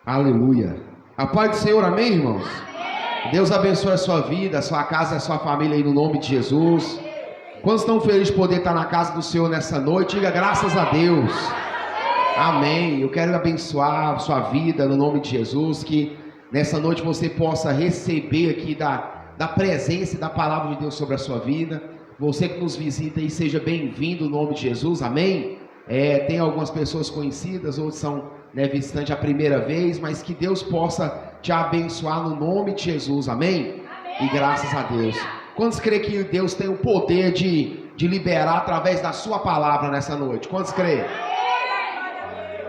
Aleluia. A paz do Senhor, amém, irmãos? Amém. Deus abençoe a sua vida, a sua casa e a sua família aí no nome de Jesus. Quantos estão felizes de poder estar na casa do Senhor nessa noite? Diga graças a Deus. Amém. Eu quero abençoar a sua vida no nome de Jesus, que nessa noite você possa receber aqui da presença e da palavra de Deus sobre a sua vida. Você que nos visita aí, seja bem-vindo no nome de Jesus, amém? Tem algumas pessoas conhecidas, outros são visitantes a primeira vez, mas que Deus possa te abençoar no nome de Jesus, amém? E graças a Deus. Quantos creem que Deus tem o poder de liberar através da sua palavra nessa noite? Quantos creem?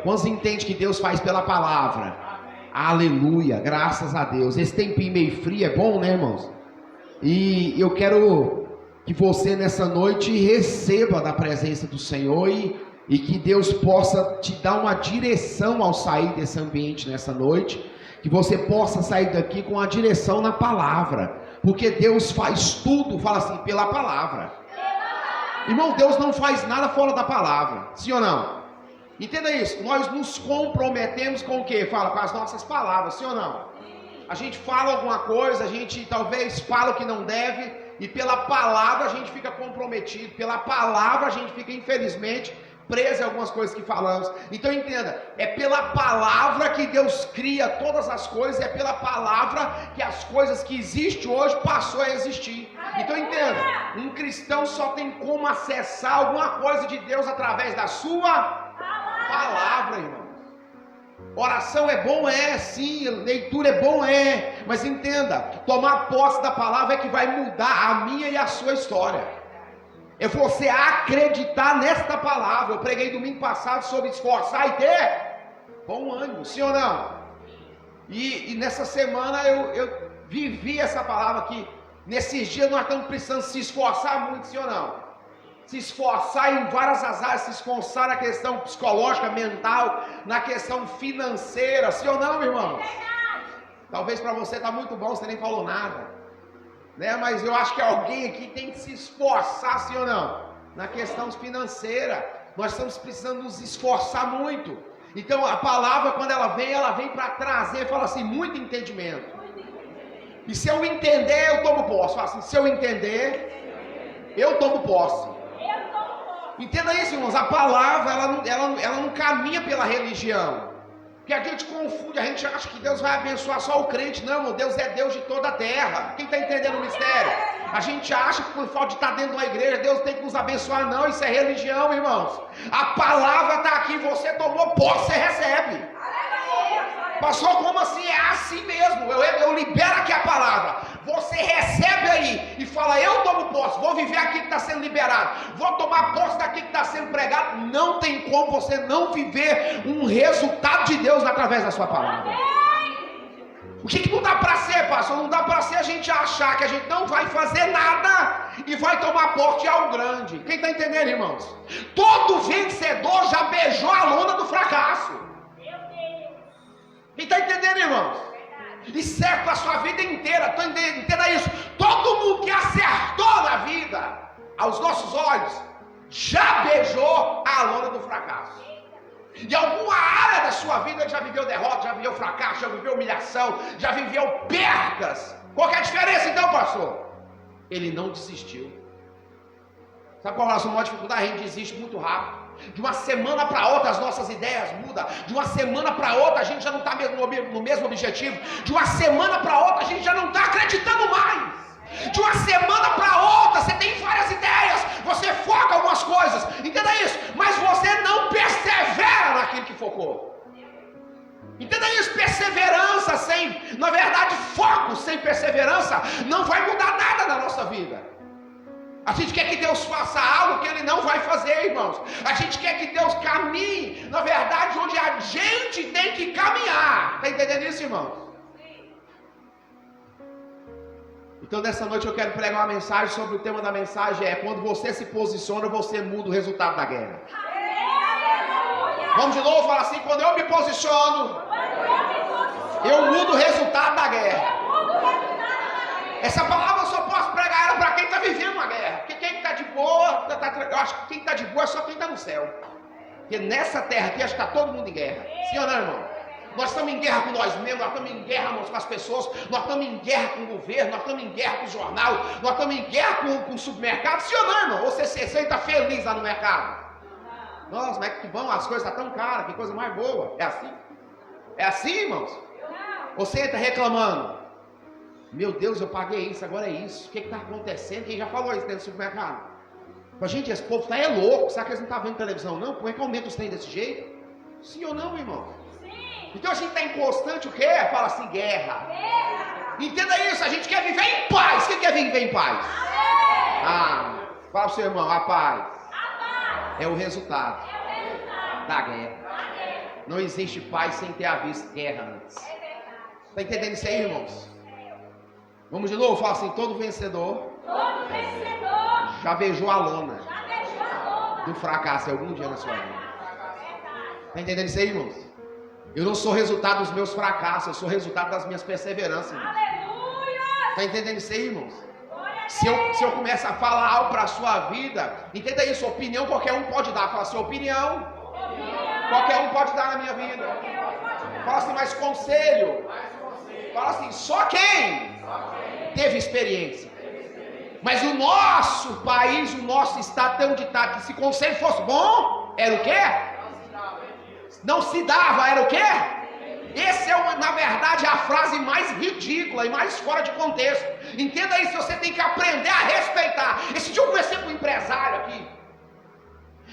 Quantos entendem que Deus faz pela palavra? Aleluia, graças a Deus. Esse tempinho meio frio é bom, né, irmãos? E eu quero que você nessa noite receba da presença do Senhor e que Deus possa te dar uma direção ao sair desse ambiente nessa noite, que você possa sair daqui com a direção na palavra, porque Deus faz tudo, fala assim, pela palavra. Irmão, Deus não faz nada fora da palavra, sim ou não? Entenda isso, nós nos comprometemos com o quê? Fala, com as nossas palavras, sim ou não? A gente fala alguma coisa, a gente talvez fala o que não deve, e pela palavra a gente fica comprometido, pela palavra a gente fica, infelizmente, preso em algumas coisas que falamos. Então entenda, é pela palavra que Deus cria todas as coisas, é pela palavra que as coisas que existem hoje passou a existir. Então entenda, um cristão só tem como acessar alguma coisa de Deus através da sua palavra, irmão. Oração é bom, sim, leitura é bom, mas entenda, tomar posse da palavra é que vai mudar a minha e a sua história. É você acreditar nesta palavra. Eu preguei domingo passado sobre esforçar e ter bom ânimo, sim ou não? E nessa semana eu vivi essa palavra aqui. Nesses dias nós estamos precisando se esforçar muito, sim ou não? Se esforçar em várias áreas, se esforçar na questão psicológica, mental, na questão financeira, sim ou não, irmãos? Talvez para você está muito bom, você nem falou nada, né? Mas eu acho que alguém aqui tem que se esforçar, sim ou não? Na questão financeira, nós estamos precisando nos esforçar muito. Então a palavra, quando ela vem para trazer, fala assim, muito entendimento. E se eu entender, eu tomo posse. Fala assim, se eu entender, eu tomo posse. Entenda isso, irmãos, a palavra ela não caminha pela religião, porque a gente confunde, a gente acha que Deus vai abençoar só o crente. Não, irmão, Deus é Deus de toda a terra. Quem está entendendo o mistério? A gente acha que por falta de estar dentro de uma igreja, Deus tem que nos abençoar. Não, isso é religião, irmãos. A palavra está aqui, você tomou posse, você recebe. Pastor, como assim? É assim mesmo, eu libero aqui a palavra. Você recebe aí e fala, eu tomo posse, vou viver aqui que está sendo liberado, vou tomar posse daqui que está sendo pregado. Não tem como você não viver um resultado de Deus através da sua palavra. O que não dá para ser, pastor? Não dá para ser a gente achar que a gente não vai fazer nada e vai tomar posse de algo grande. Quem está entendendo, irmãos? Todo vencedor já beijou a lona do fracasso. Quem está entendendo, irmãos? E serve para a sua vida inteira. Entenda isso. Todo mundo que acertou na vida, aos nossos olhos, já beijou a lona do fracasso. De alguma área da sua vida já viveu derrota, já viveu fracasso, já viveu humilhação, já viveu percas. Qual que é a diferença então, pastor? Ele não desistiu. Sabe qual é a nossa maior dificuldade? A gente desiste muito rápido. De uma semana para outra as nossas ideias mudam. De uma semana para outra a gente já não está no mesmo objetivo. De uma semana para outra a gente já não está acreditando mais. De uma semana para outra você tem várias ideias, você foca em algumas coisas, entenda isso, mas você não persevera naquilo que focou. Entenda isso, perseverança na verdade foco sem perseverança não vai mudar nada na nossa vida. A gente quer que Deus faça algo que Ele não vai fazer, irmãos. A gente quer que Deus caminhe, na verdade, onde a gente tem que caminhar. Está entendendo isso, irmãos? Então, nessa noite eu quero pregar uma mensagem sobre o tema da mensagem quando você se posiciona, você muda o resultado da guerra. Vamos de novo falar assim, quando eu me posiciono, eu mudo o resultado da guerra. Essa palavra eu só posso pregar ela para quem está vivendo uma guerra. Porque quem está de boa, eu acho que quem está de boa é só quem está no céu. Porque nessa terra aqui acho que está todo mundo em guerra. Sim ou não, irmão? Nós estamos em guerra com nós mesmos, nós estamos em guerra, irmãos, com as pessoas, nós estamos em guerra com o governo, nós estamos em guerra com o jornal, nós estamos em guerra com o supermercado. Sim ou não, irmão? Ou você está feliz lá no mercado? Nossa, mas que bom, as coisas estão tão caras, que coisa mais boa. É assim? É assim, irmãos? Ou você está reclamando? Meu Deus, eu paguei isso, agora é isso. O que está acontecendo? Quem já falou isso dentro do supermercado? Mas, gente, esse povo está louco. Será que eles não estão vendo televisão, não? Como é que aumenta os trem desse jeito? Sim ou não, irmão? Sim. Então a gente está em constante o quê? Fala assim, guerra. Entenda isso, a gente quer viver em paz. Quem quer viver em paz? Fala para o seu irmão, a paz é o resultado da guerra. Não existe paz sem ter havido guerra antes. Está entendendo isso aí, irmãos? Vamos de novo, fala assim, todo vencedor já beijou a lona do fracasso algum dia na sua vida. Está entendendo isso aí, irmãos? Eu não sou resultado dos meus fracassos, eu sou resultado das minhas perseveranças, irmãos. Está entendendo isso aí, irmãos? Se eu começar a falar algo para a sua vida, entenda isso, opinião qualquer um pode dar. Fala assim, opinião qualquer um pode dar na minha vida. Fala assim, mas conselho. Fala assim, só quem teve experiência. Mas o nosso país, o nosso estado tem um ditado que se conselho fosse bom, era o quê? Não se dava, era o quê? Essa é, na verdade, a frase mais ridícula e mais fora de contexto. Entenda isso, você tem que aprender a respeitar. Esse dia eu conversei com um empresário aqui.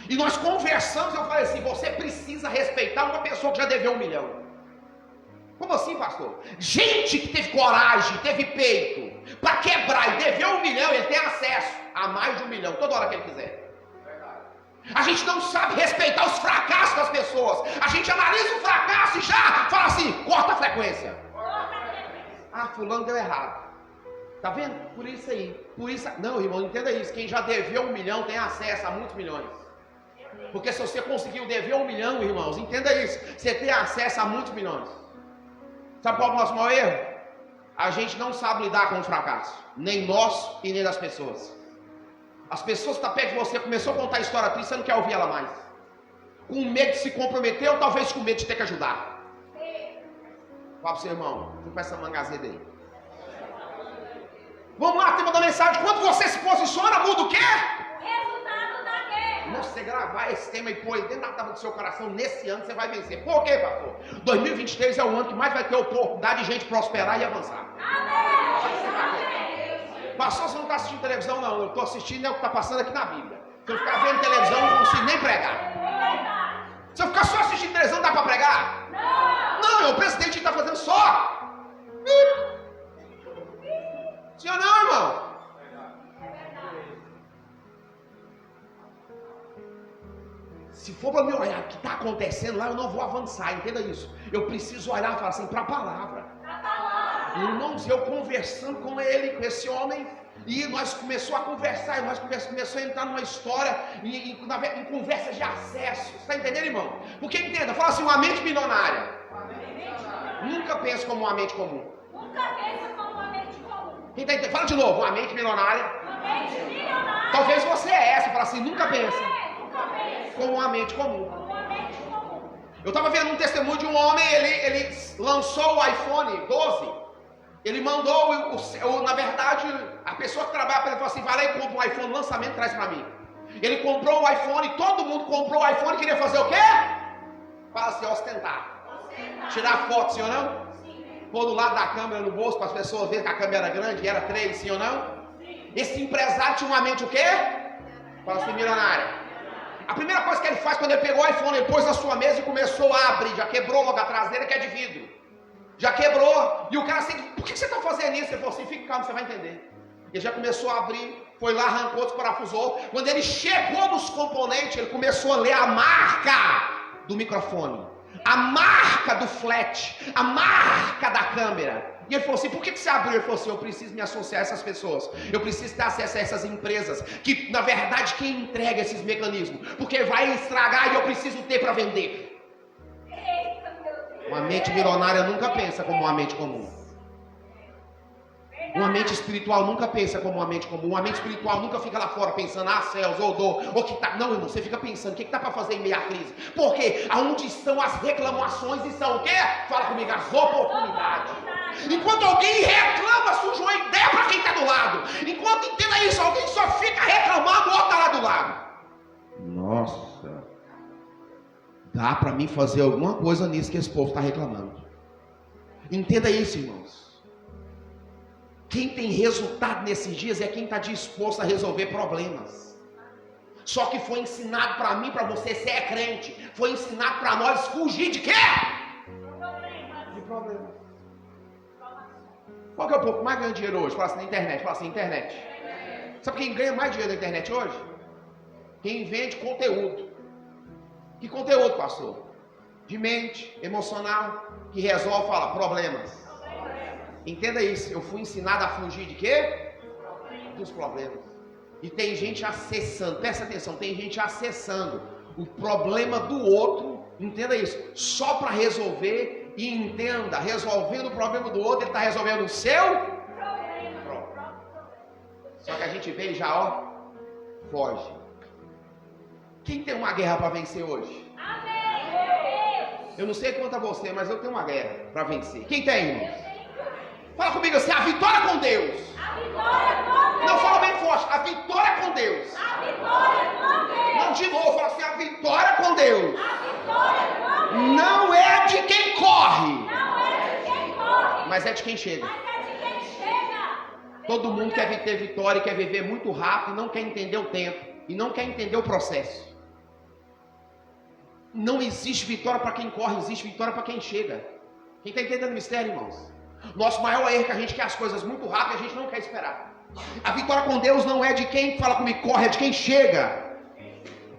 E nós conversamos, eu falei assim, você precisa respeitar uma pessoa que já deveu 1 milhão. Como assim, pastor? Gente que teve coragem, teve peito, para quebrar e dever 1 milhão, ele tem acesso a mais de 1 milhão, toda hora que ele quiser. A gente não sabe respeitar os fracassos das pessoas. A gente analisa o fracasso e já fala assim, corta a frequência. Fulano deu errado. Tá vendo? Por isso aí. Por isso. Não, irmão, entenda isso. Quem já deveu 1 milhão tem acesso a muitos milhões. Porque se você conseguiu dever 1 milhão, irmãos, entenda isso. Você tem acesso a muitos milhões. Sabe qual é o nosso maior erro? A gente não sabe lidar com o fracasso. Nem nós e nem das pessoas. As pessoas que estão perto de você começou a contar a história triste, você não quer ouvir ela mais. Com medo de se comprometer ou talvez com medo de ter que ajudar. Fala pro seu irmão, fica com essa mangazeda aí. Vamos lá, tema da mensagem. Quando você se posiciona, muda o quê? O resultado da guerra. Você gravar esse tema e pôr dentro da tábua do seu coração, nesse ano você vai vencer. Por quê, pastor? 2023 é o ano que mais vai ter oportunidade de gente prosperar e avançar. Amém. Pastor, você não está assistindo televisão, não. Eu estou assistindo o que está passando aqui na Bíblia. Se eu ficar vendo televisão, eu não consigo nem pregar. Se eu ficar só assistindo televisão, dá para pregar? Não, o presidente está fazendo só. Sim ou não, irmão? Se for para me olhar o que está acontecendo lá, eu não vou avançar. Entenda isso. Eu preciso olhar e falar assim, para a palavra. Irmãos, eu conversando com ele, com esse homem, e nós começamos a conversar, e nós começamos a entrar numa história, em conversas de acesso. Está entendendo, irmão? Porque entenda, fala assim, uma mente milionária. Nunca pensa como uma mente comum. Nunca pensa como uma mente comum. Quem tá entendendo? Fala de novo, uma mente milionária. Uma mente milionária. Talvez você é essa, fala assim, nunca pensa como uma mente comum. Eu estava vendo um testemunho de um homem, ele lançou o iPhone 12. Ele mandou, na verdade, a pessoa que trabalha para ele falou assim, vai lá e compra um iPhone lançamento, traz para mim. Ele comprou o iPhone, todo mundo comprou o iPhone, queria fazer o quê? Fala assim, ostentar. Tirar foto, sim ou não? Sim. Pôr do lado da câmera no bolso para as pessoas verem que a câmera era grande, e era 3, sim ou não? Sim. Esse empresário tinha uma mente o quê? Fala assim, milionária. A primeira coisa que ele faz quando ele pegou o iPhone, ele pôs na sua mesa e começou a abrir, já quebrou logo a traseira que é de vidro. Já quebrou. E o cara assim, por que você está fazendo isso? Ele falou assim, fique calmo, você vai entender. Ele já começou a abrir, foi lá, arrancou, desparafusou. Quando ele chegou nos componentes, ele começou a ler a marca do microfone, a marca do flat, a marca da câmera. E ele falou assim, por que você abriu? Ele falou assim, eu preciso me associar a essas pessoas. Eu preciso ter acesso a essas empresas, que na verdade quem entrega esses mecanismos, porque vai estragar e eu preciso ter para vender. Uma mente milionária nunca pensa como uma mente comum. Uma mente espiritual nunca pensa como uma mente comum. Uma mente espiritual nunca fica lá fora pensando, céus, ou dor, ou que tá. Não, irmão, você fica pensando, o que tá para fazer em meio à crise? Porque aonde estão as reclamações e são o quê? Fala comigo, as oportunidades. Enquanto alguém reclama, surge uma ideia para quem está do lado. Enquanto entenda isso, alguém só fica reclamando, o outro está lá do lado. Nossa, dá para mim fazer alguma coisa nisso que esse povo está reclamando. Entenda isso, irmãos. Quem tem resultado nesses dias é quem está disposto a resolver problemas. Só que foi ensinado para mim, para você ser crente, foi ensinado para nós fugir de quê? De problemas. Qual que é o povo que mais ganha dinheiro hoje? Fala assim, na internet. Fala assim, internet. Sabe quem ganha mais dinheiro na internet hoje? Quem vende conteúdo. Que conteúdo, pastor? De mente, emocional, que resolve, fala, problemas. Entenda isso, eu fui ensinado a fugir de quê? Dos problemas. E tem gente acessando, presta atenção, tem gente acessando o problema do outro, entenda isso, só para resolver. E entenda, resolvendo o problema do outro, ele está resolvendo o seu problema. Só que a gente vê e já, foge. Quem tem uma guerra para vencer hoje? Eu não sei quanto a você, mas eu tenho uma guerra para vencer. Quem tem, irmãos? Fala comigo assim, a vitória com Deus. Não, fala bem forte, a vitória com Deus. Não, de novo, fala assim, a vitória com Deus. Não é de quem corre, mas é de quem chega. Todo mundo quer ter vitória e quer viver muito rápido e não quer entender o tempo e não quer entender o processo. Não existe vitória para quem corre, existe vitória para quem chega. Quem está entendendo o mistério, irmãos? Nosso maior erro é que a gente quer as coisas muito rápido e a gente não quer esperar. A vitória com Deus não é de quem fala comigo, corre, é de quem chega.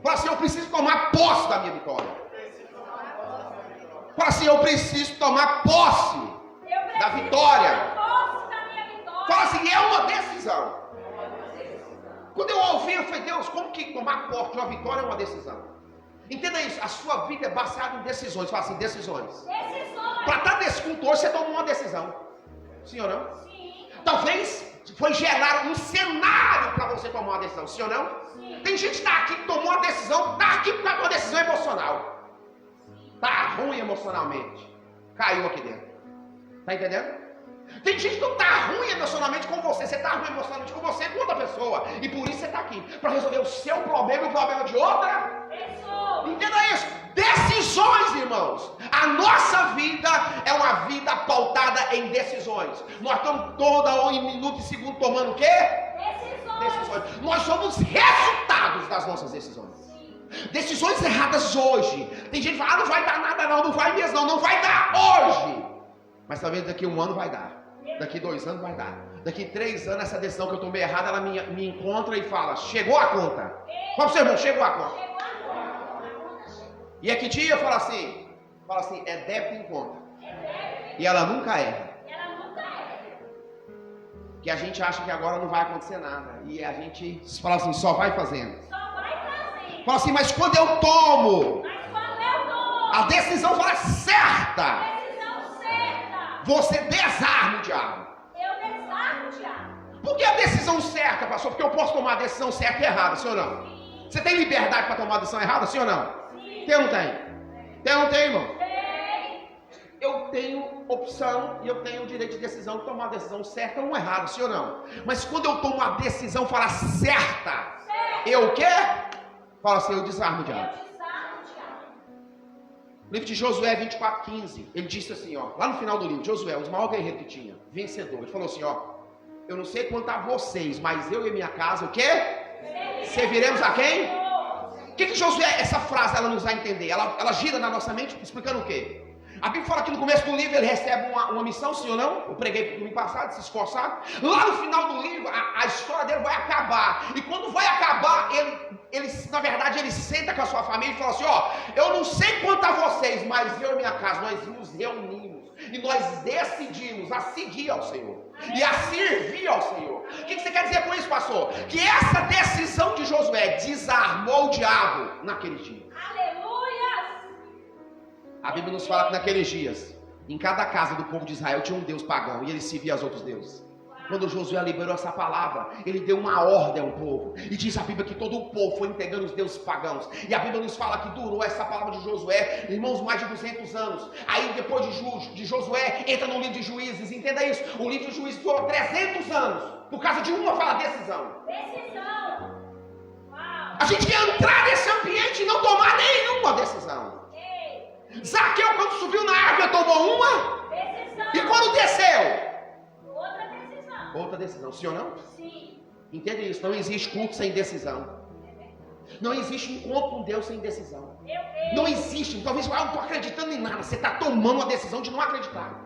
Fala assim, eu preciso tomar posse da minha vitória. Fala assim, eu preciso tomar posse da vitória. Fala assim, é uma decisão. Quando eu ouvi, eu falei, Deus, como que tomar posse de uma vitória é uma decisão? Entenda isso, a sua vida é baseada em decisões. Fala assim, decisões. Para estar nesse culto hoje, você tomou uma decisão. Sim ou não? Sim. Talvez foi gerar um cenário para você tomar uma decisão. Sim ou não? Sim. Tem gente que está aqui que tomou uma decisão, está aqui por causa de uma decisão emocional. Está ruim emocionalmente. Caiu aqui dentro. Está entendendo? Tem gente que não está ruim emocionalmente com você. Você está ruim emocionalmente com você com outra pessoa. E por isso você está aqui. Para resolver o seu problema e o problema de outra pessoa. Entenda isso. Decisões, irmãos. A nossa vida é uma vida pautada em decisões. Nós estamos toda hora, em minuto e segundo tomando o quê? Decisões. Nós somos resultados das nossas decisões. Decisões erradas hoje. Tem gente que fala, não vai dar nada não vai mesmo não vai dar hoje. Mas talvez daqui a 1 ano vai dar. Daqui 2 anos vai dar. Daqui 3 anos essa decisão que eu tomei errada, ela me encontra e fala, chegou a conta. Fala pro seu irmão, chegou a conta. E é que dia fala assim, é débito em conta. E ela nunca erra. Que a gente acha que agora não vai acontecer nada. E a gente fala assim, só vai fazendo. Fala assim, mas quando eu tomo a decisão fala certa, você desarma o diabo. Eu desarmo o diabo. Por que a decisão certa, pastor? Porque eu posso tomar a decisão certa e errada, sim ou não? Sim. Você tem liberdade para tomar a decisão errada, sim ou não? Sim. Tem ou não tem? Tem ou não tem, irmão? Tem. Eu tenho opção e eu tenho o direito de decisão de tomar a decisão certa ou errada, sim ou não? Mas quando eu tomo a decisão fala certa, eu o quê? Fala assim, eu desarmo o diabo. Livro de Josué 24:15, ele disse assim, lá no final do livro, Josué, um dos maiores guerreiros que tinha, vencedor, ele falou assim, eu não sei quanto a vocês, mas eu e minha casa, o quê? Serviremos a quem? O que Josué, essa frase, ela nos dá a entender? Ela gira na nossa mente, explicando o quê? A Bíblia fala que no começo do livro ele recebe uma missão, sim ou não? Eu preguei no domingo passado, se esforçar. Lá no final do livro, a história dele vai acabar. E quando vai acabar, ele na verdade, ele senta com a sua família e fala assim, eu não sei quanto a vocês, mas eu e minha casa, nós nos reunimos. E nós decidimos a seguir ao Senhor. E a servir ao Senhor. O que você quer dizer com isso, pastor? Que essa decisão de Josué desarmou o diabo naquele dia. A Bíblia nos fala que naqueles dias, em cada casa do povo de Israel tinha um Deus pagão e eles serviam aos outros deuses. Quando Josué liberou essa palavra, ele deu uma ordem ao povo. E diz a Bíblia que todo o povo foi entregando os deuses pagãos. E a Bíblia nos fala que durou essa palavra de Josué, irmãos, mais de 200 anos. Aí depois de Josué, entra no livro de Juízes. Entenda isso, o livro de Juízes durou 300 anos. Por causa de uma fala decisão. Decisão. A gente quer entrar nesse ambiente e não tomar nenhuma decisão. Zaqueu, quando subiu na árvore, tomou uma. Decisão. E quando desceu? Outra decisão. Outra decisão, sim ou não? Sim. Entenda isso, não existe culto sem decisão. Não existe encontro com Deus sem decisão. Não existe. Talvez eu não estou acreditando em nada. Você está tomando uma decisão de não acreditar.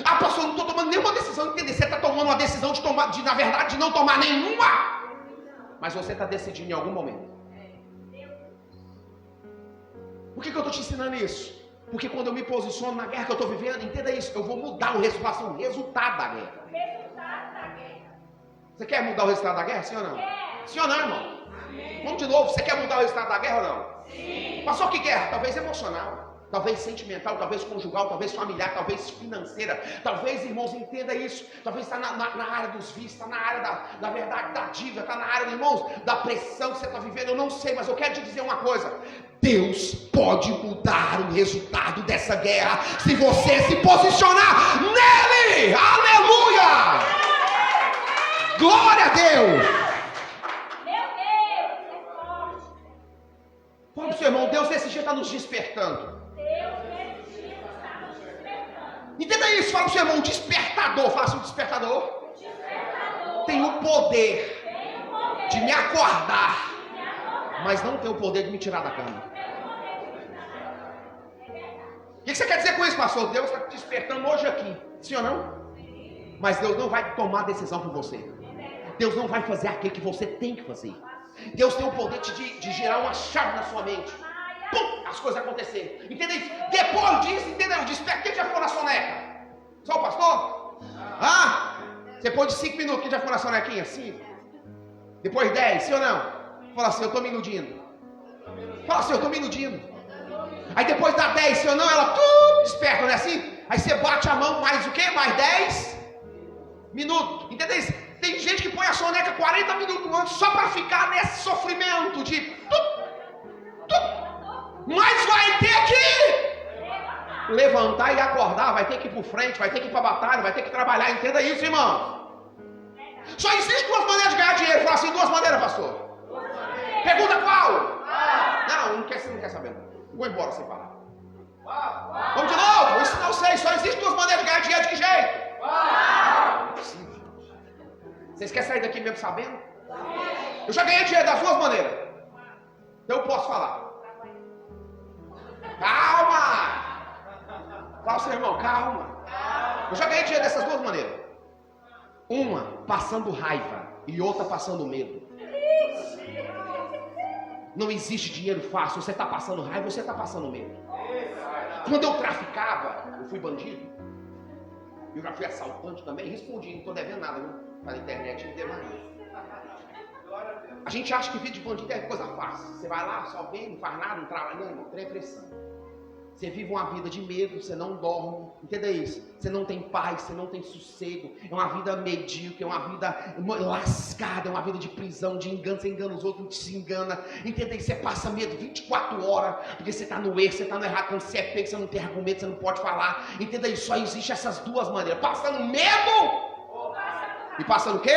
Ah, pastor, eu não estou tomando nenhuma decisão. Entender? Você está tomando uma decisão na verdade, de não tomar nenhuma. Mas você está decidindo em algum momento. Por que eu estou te ensinando isso? Porque quando eu me posiciono na guerra que eu estou vivendo, entenda isso, eu vou mudar o resultado da guerra. Resultado da guerra. Você quer mudar o resultado da guerra, sim ou não? Quer. Sim ou não, irmão? Amém. Vamos de novo, você quer mudar o resultado da guerra ou não? Sim. Passou que guerra? Talvez emocional, talvez sentimental, talvez conjugal, talvez familiar, talvez financeira. Talvez, irmãos, entenda isso. Talvez está na área dos vícios, está na área da verdade, da dívida, está na área, irmãos, da pressão que você está vivendo. Eu não sei, mas eu quero te dizer uma coisa. Deus pode mudar o resultado dessa guerra se você se posicionar nele. Aleluia! Glória a Deus! Meu Deus, é forte. Fala pro seu irmão, Deus nesse dia está nos despertando. Deus nesse dia está nos despertando. Entenda isso, fala pro seu irmão, despertador. Fala assim, despertador. Despertador. Tem o poder Tem o poder de me acordar, de me acordar. mas não tem o poder de me tirar da cama. O que você quer dizer com isso, pastor? Deus está te despertando hoje aqui, sim ou não? Mas Deus não vai tomar decisão por você. Deus não vai fazer aquilo que você tem que fazer. Deus tem o poder de gerar uma chave na sua mente. Pum, as coisas acontecerem. Entendeu? Depois disso, entendeu? Desperta. Quem já ficou na soneca? Só o pastor? Ah? Depois de 5 minutos, quem já ficou na sonequinha? 5. Depois 10, sim ou não? Fala assim, eu estou me iludindo. Fala assim, eu estou me iludindo. Aí depois dá 10, sim ou não? Ela desperta, não é assim? Aí você bate a mão, mais o quê? Mais 10 minutos. Entendeu? Tem gente que põe a soneca 40 minutos antes só para ficar nesse sofrimento de mas vai ter que levantar e acordar, vai ter que ir por frente, vai ter que ir para a batalha, vai ter que trabalhar. Entenda isso, irmão. Só existem 2 maneiras de ganhar dinheiro. Fala assim, 2 maneiras, pastor. Pergunta qual? Não, você não quer saber. Vou embora sem falar. Vamos de novo? Vou ensinar vocês. Só existem 2 maneiras de ganhar dinheiro. De que jeito? Não é possível. Vocês querem sair daqui mesmo sabendo? Eu já ganhei dinheiro das 2 maneiras. Então eu posso falar. Calma! Fala ao seu irmão, calma. Eu já ganhei dinheiro dessas 2 maneiras. Uma passando raiva e outra passando medo. Não existe dinheiro fácil. Você está passando raiva ou você está passando medo. Quando eu traficava, eu fui bandido. Eu já fui assaltante também. Respondi, não estou devendo nada, não. Para a internet, não devo nada. A gente acha que vida de bandido é coisa fácil. Você vai lá, só vem, não faz nada, não trabalha. Não, irmão, tem pressão. Você vive uma vida de medo, você não dorme, entenda isso? Você não tem paz, você não tem sossego, é uma vida medíocre, é uma vida lascada, é uma vida de prisão, de engano, você engana os outros, se engana, entenda isso? Você passa medo 24 horas, porque você está no erro, você está no errado, quando você é pego, você não tem argumento, você não pode falar, entenda isso? Só existe essas 2 maneiras, passando medo e passando o quê?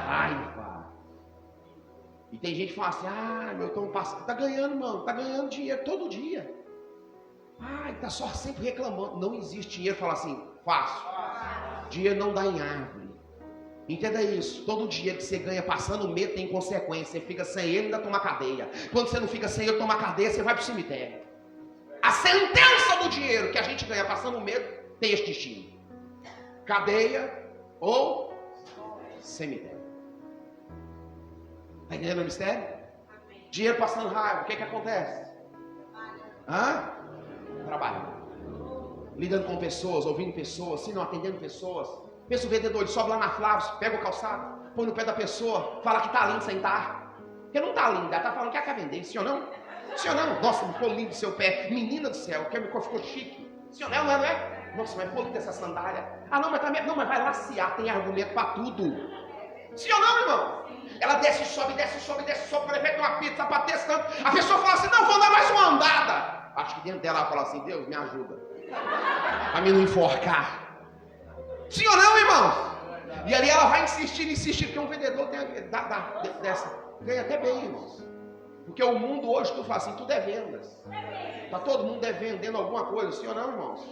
Raiva. E tem gente que fala assim, meu irmão, tá ganhando, mano, tá ganhando dinheiro todo dia. Tá só sempre reclamando. Não existe dinheiro, fala assim, fácil. Dinheiro não dá em árvore. Entenda isso. Todo dinheiro que você ganha passando medo tem consequência. Você fica sem ele e ainda toma cadeia. Quando você não fica sem ele, toma cadeia, você vai para o cemitério. A sentença do dinheiro que a gente ganha passando medo tem este destino: cadeia ou cemitério. Está entendendo o mistério? Dinheiro passando raiva, o que acontece? Trabalhando, lidando com pessoas, ouvindo pessoas, se não atendendo pessoas. Pensa o vendedor, ele sobe lá na Flávio, pega o calçado, põe no pé da pessoa, fala que está lindo sem estar. Porque não está linda, ela está falando que quer vender, sim ou não? Sim ou não? Nossa, ficou lindo o seu pé, menina do céu, ficou chique. Sim ou não, não é? Nossa, mas é polida essa sandália. Ah, não, mas também, não, mas vai lacear, tem argumento para tudo. Sim ou não, irmão? Ela desce, sobe, desce, sobe, desce, sobe, quando ele uma pizza para testando. A pessoa fala assim, não, vou dar mais uma andada. Acho que dentro dela ela fala assim, Deus, me ajuda. Para mim não enforcar. Sim ou não, irmão? E ali ela vai insistir, porque um vendedor dessa ganha até bem, irmãos. Porque o mundo hoje, tu fala assim, tudo é vendas. Está todo mundo vendendo alguma coisa, sim ou não, irmãos?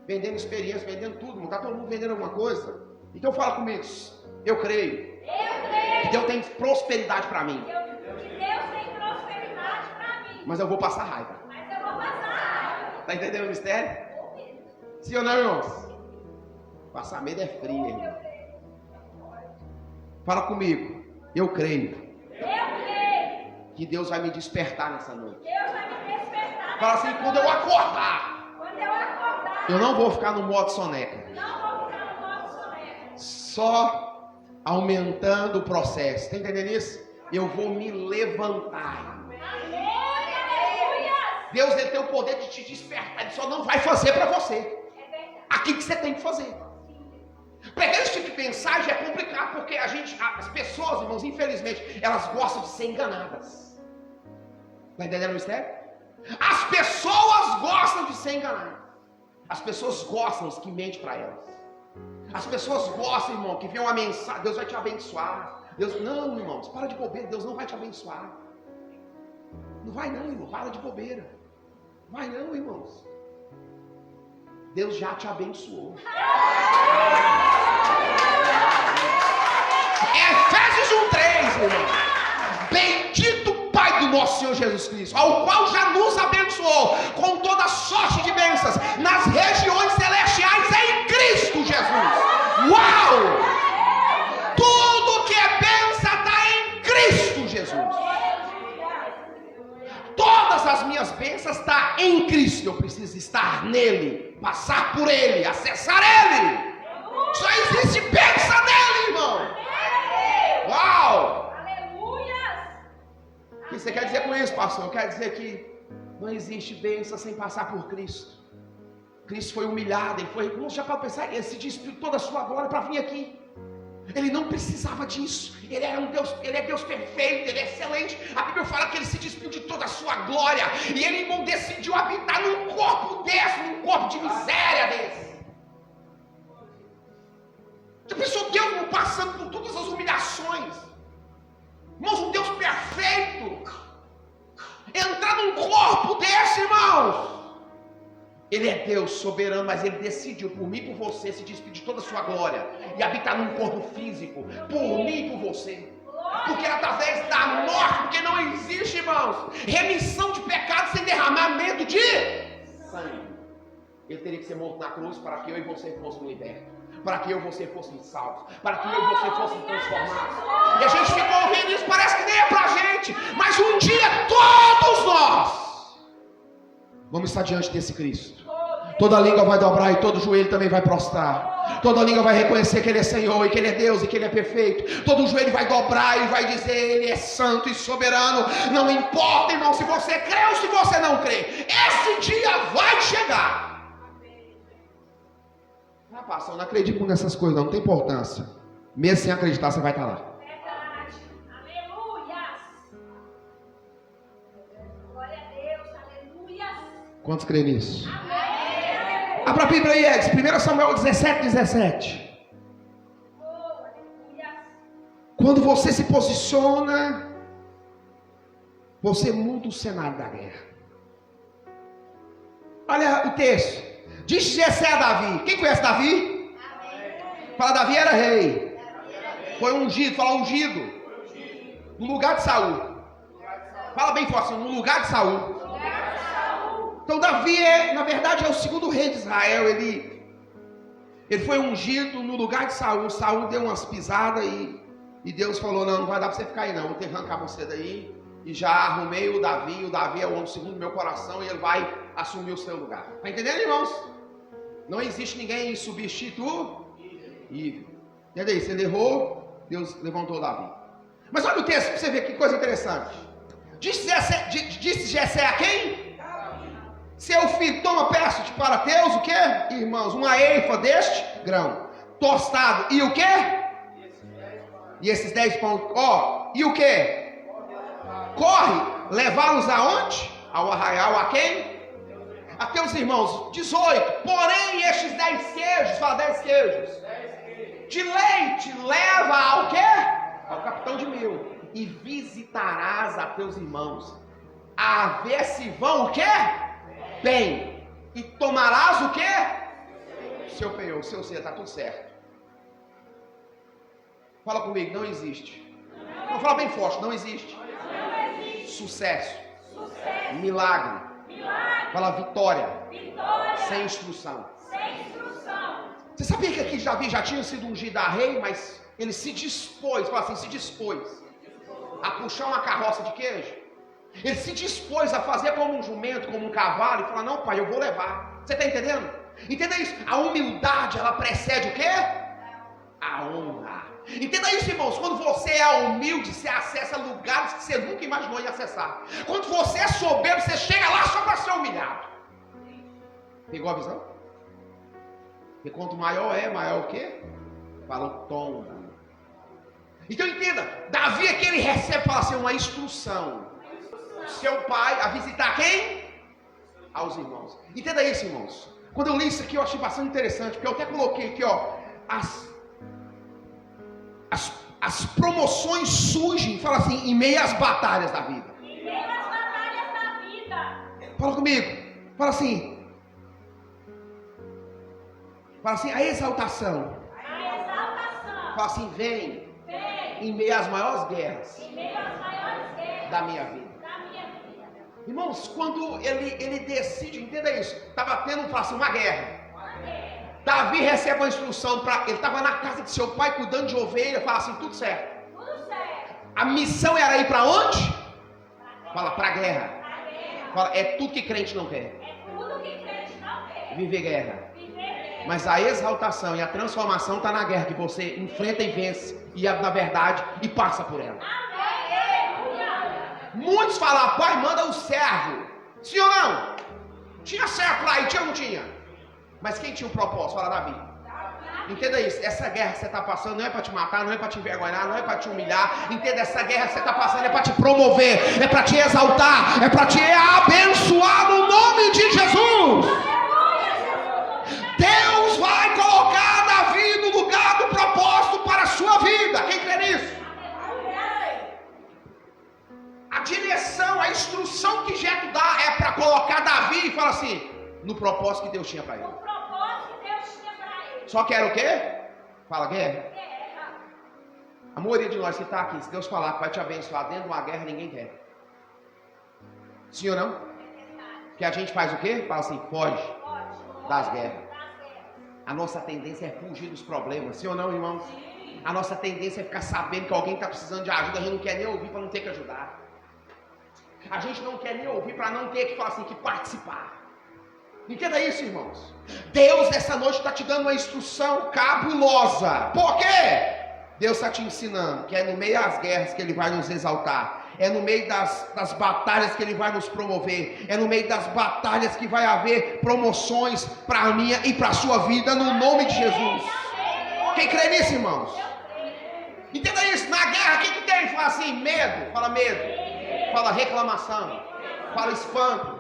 Vendendo experiência, vendendo tudo, está todo mundo vendendo alguma coisa. Então fala comigo, eu creio que Deus tem prosperidade para mim. Mas eu vou passar raiva. Está entendendo o mistério? Sim ou não, irmãos? Passar medo é frio, irmão. Fala comigo, eu creio que Deus vai me despertar nessa noite. Fala assim, quando eu acordar, eu não vou ficar no modo soneca. Só aumentando o processo. Está entendendo isso? Eu vou me levantar. Deus, ele tem o poder de te despertar. Ele só não vai fazer para você aquilo que você tem que fazer. Pregar esse tipo de mensagem é complicado, porque as pessoas, irmãos, infelizmente, elas gostam de ser enganadas. Está entendendo o mistério? As pessoas gostam de ser enganadas. As pessoas gostam que mente para elas. As pessoas gostam, irmão, que vem uma mensagem, Deus vai te abençoar. Deus, não, irmãos, para de bobeira, Deus não vai te abençoar. Não vai não, irmão, para de bobeira. Vai não, irmãos. Deus já te abençoou. Efésios 1:3, irmão. Bendito Pai do nosso Senhor Jesus Cristo, ao qual já nos abençoou com toda sorte de bênçãos nas regiões celestiais em Cristo Jesus. Uau! Tudo que é bênção está em Cristo Jesus. Todas as minhas bênçãos estão em Cristo. Eu preciso estar nele, passar por ele, acessar ele. Só existe bênção nele, irmão. Uau! O que você quer dizer com isso, pastor? Quer dizer que não existe bênção sem passar por Cristo. Cristo foi humilhado, ele foi, já para pensar, ele se despiu toda a sua glória para vir aqui. Ele não precisava disso. Ele era um Deus, ele é Deus perfeito, ele é excelente. A Bíblia fala que ele se despiu de toda a sua glória. E ele, irmão, decidiu habitar num corpo desse, num corpo de miséria desse. Já pensou Deus passando por todas as humilhações? Irmãos, um Deus perfeito entrar num corpo desse, irmãos. Ele é Deus soberano, mas ele decidiu por mim e por você se despedir de toda a sua glória e habitar num corpo físico, por mim e por você. Porque através da morte, porque não existe, irmãos, remissão de pecados sem derramamento de sangue. Ele teria que ser morto na cruz para que eu e você fossem libertos, para que eu e você fossem salvos, para que eu e você fossem transformados. E a gente ficou ouvindo isso, parece que nem é pra gente, mas um dia todos nós vamos estar diante desse Cristo. Toda língua vai dobrar e todo joelho também vai prostrar. Toda língua vai reconhecer que Ele é Senhor e que Ele é Deus e que Ele é perfeito. Todo joelho vai dobrar e vai dizer: Ele é santo e soberano. Não importa, irmão, se você crê ou se você não crê. Esse dia vai chegar. Ah, pastor, eu não acredito nessas coisas, não tem importância. Mesmo sem acreditar, você vai estar lá. Quantos creem nisso? Amém. Abra a Bíblia aí, Edson. 1 Samuel 17:17. Quando você se posiciona, você muda o cenário da guerra. Olha o texto. Disse Jessé a Davi. Quem conhece Davi? Amém. Fala, Davi era rei. Foi ungido, fala ungido. No lugar de Saul. Fala bem forte, no lugar de Saul. Então Davi na verdade é o segundo rei de Israel. Ele foi ungido no lugar de Saul. Saul deu umas pisadas e Deus falou: não vai dar para você ficar aí não, vou ter que arrancar você daí. E já arrumei o Davi é o homem segundo meu coração e ele vai assumir o seu lugar. Está entendendo, irmãos? Não existe ninguém substituível. Entendeu isso? Ele errou, Deus levantou Davi. Mas olha o texto para você ver que coisa interessante. Disse Jessé a quem? Seu filho, toma, pega de para teus o quê, irmãos? Uma eifa deste grão tostado. E o quê? E esses 10 pães, ó, e o quê? Corre, levá-los aonde? Ao arraial, a quem? A teus irmãos. 18. Porém, estes 10 queijos, fala 10 queijos, de leite, leva ao quê? Ao capitão de 1000. E visitarás a teus irmãos, a ver se vão o quê? Bem. E tomarás o quê? Seu penhor, seu ser, está tudo certo. Fala comigo, não existe. Não, fala bem forte, não existe. Sucesso. Milagre. Fala vitória. Sem instrução. Você sabia que aqui Davi já tinha sido ungido a rei, mas ele se dispôs, fala assim, se dispôs a puxar uma carroça de queijo? Ele se dispôs a fazer como um jumento, como um cavalo, e falar, não pai, eu vou levar. Você está entendendo? Entenda isso. A humildade, ela precede o quê? A honra. Entenda isso, irmãos. Quando você é humilde, você acessa lugares que você nunca imaginou ir acessar. Quando você é soberbo, você chega lá só para ser humilhado. Pegou a visão? Porque quanto maior é, maior o quê? Fala o tom. Então entenda, Davi é que ele recebe, fala assim, uma instrução. Seu pai a visitar quem? Aos irmãos. Entenda isso, irmãos. Quando eu li isso aqui, eu achei bastante interessante, porque eu até coloquei aqui, ó, as promoções surgem, fala assim, em meio às batalhas da vida. Em meio às batalhas da vida. Fala comigo. Fala assim. Fala assim, a exaltação. A exaltação. Fala assim, vem. Vem. Em meio às maiores guerras Em meio às maiores guerras da minha vida. da minha vida. Irmãos, quando ele decide, entenda isso, estava tendo, fala assim, uma guerra. Davi recebe uma instrução para. Ele estava na casa de seu pai cuidando de ovelha. Fala assim, tudo certo. Tudo certo. A missão era ir para onde? Fala, para a guerra. A guerra. Fala, é tudo que crente não quer. É tudo que crente não quer. Viver guerra. Viver guerra. Mas a exaltação e a transformação está na guerra que você enfrenta e vence. E na verdade, e passa por ela. Aleluia. Muitos falam, pai, manda o servo. Sim ou não? Tinha servo lá e tinha ou não tinha? Mas quem tinha o propósito? Fala, Davi. Entenda isso. Essa guerra que você está passando não é para te matar, não é para te envergonhar, não é para te humilhar. Entenda, essa guerra que você está passando é para te promover, é para te exaltar, é para te abençoar no nome de Jesus. Deus vai colocar Davi no lugar do propósito para a sua vida. Quem crê nisso? A direção, a instrução que Jeto dá é para colocar Davi e fala assim, no propósito que Deus tinha para ele. O propósito que Deus tinha para ele. Só que era o quê? Fala, guerra. Guerra. A maioria de nós que está aqui, se Deus falar que vai te abençoar dentro de uma guerra, ninguém quer. Sim ou não? Que a gente faz o quê? Fala assim, foge das guerras. A nossa tendência é fugir dos problemas. Sim ou não, irmãos? A nossa tendência é ficar sabendo que alguém está precisando de ajuda, a gente não quer nem ouvir para não ter que ajudar. A gente não quer nem ouvir para não ter que falar assim, que participar. Entenda isso, irmãos. Deus nessa noite está te dando uma instrução cabulosa. Por quê? Deus está te ensinando que é no meio das guerras que Ele vai nos exaltar. É no meio das batalhas que Ele vai nos promover. É no meio das batalhas que vai haver promoções para a minha e para a sua vida, no nome de Jesus. Quem crê nisso, irmãos? Entenda isso. Na guerra, o que tem? Fala assim, medo. Fala medo. Fala reclamação. Fala espanto.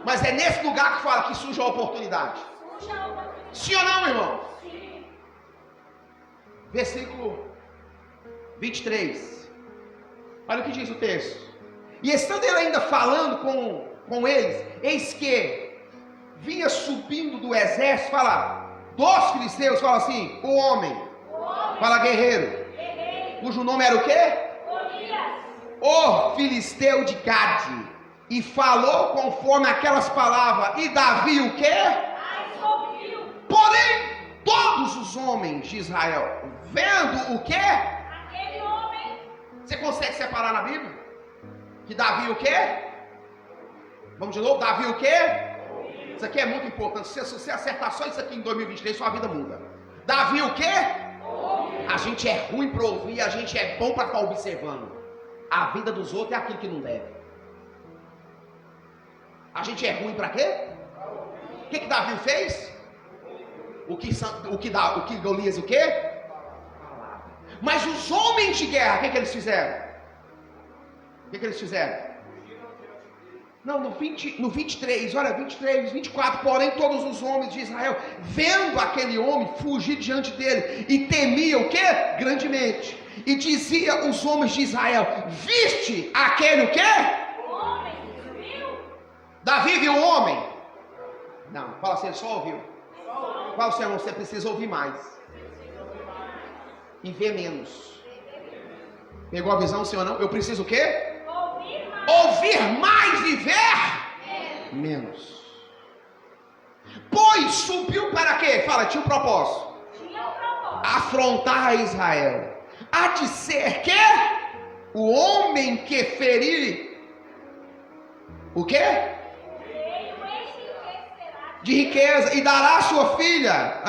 Mas é nesse lugar que fala que surge a oportunidade. Sim ou não, irmão? Sim. Versículo 23. Olha o que diz o texto. E estando ele ainda falando com eles, eis que vinha subindo do exército, fala, dos filisteus, fala assim, o homem. Fala guerreiro. Cujo nome era o quê? O filisteu de Gade. E falou conforme aquelas palavras. E Davi o quê? Porém, todos os homens de Israel, vendo o quê? Aquele homem. Você consegue separar na Bíblia? Que Davi o quê? Vamos de novo? Davi o quê? Isso aqui é muito importante. Se você acertar só isso aqui em 2023, sua vida muda. Davi o quê? A gente é ruim para ouvir, a gente é bom para estar observando. A vida dos outros é aquilo que não deve. A gente é ruim para quê? que Davi fez? O que Golias o quê? Mas os homens de guerra, o que eles fizeram? O que eles fizeram? Não, no 23, olha, 23, 24, porém todos os homens de Israel, vendo aquele homem, fugir diante dele, e temia o quê? Grandemente. E dizia os homens de Israel, viste aquele o quê? Homem, viu? Davi viu o homem? Não, fala assim, ele só ouviu. Qual o sermão? Você precisa ouvir mais. E ver menos. Pegou a visão, sim ou não? Eu preciso o quê? Ouvir mais e ver menos. Pois subiu para quê? Fala, tinha um propósito. Afrontar a Israel. Há de ser que o homem que ferir o quê? De riqueza, e dará a sua filha,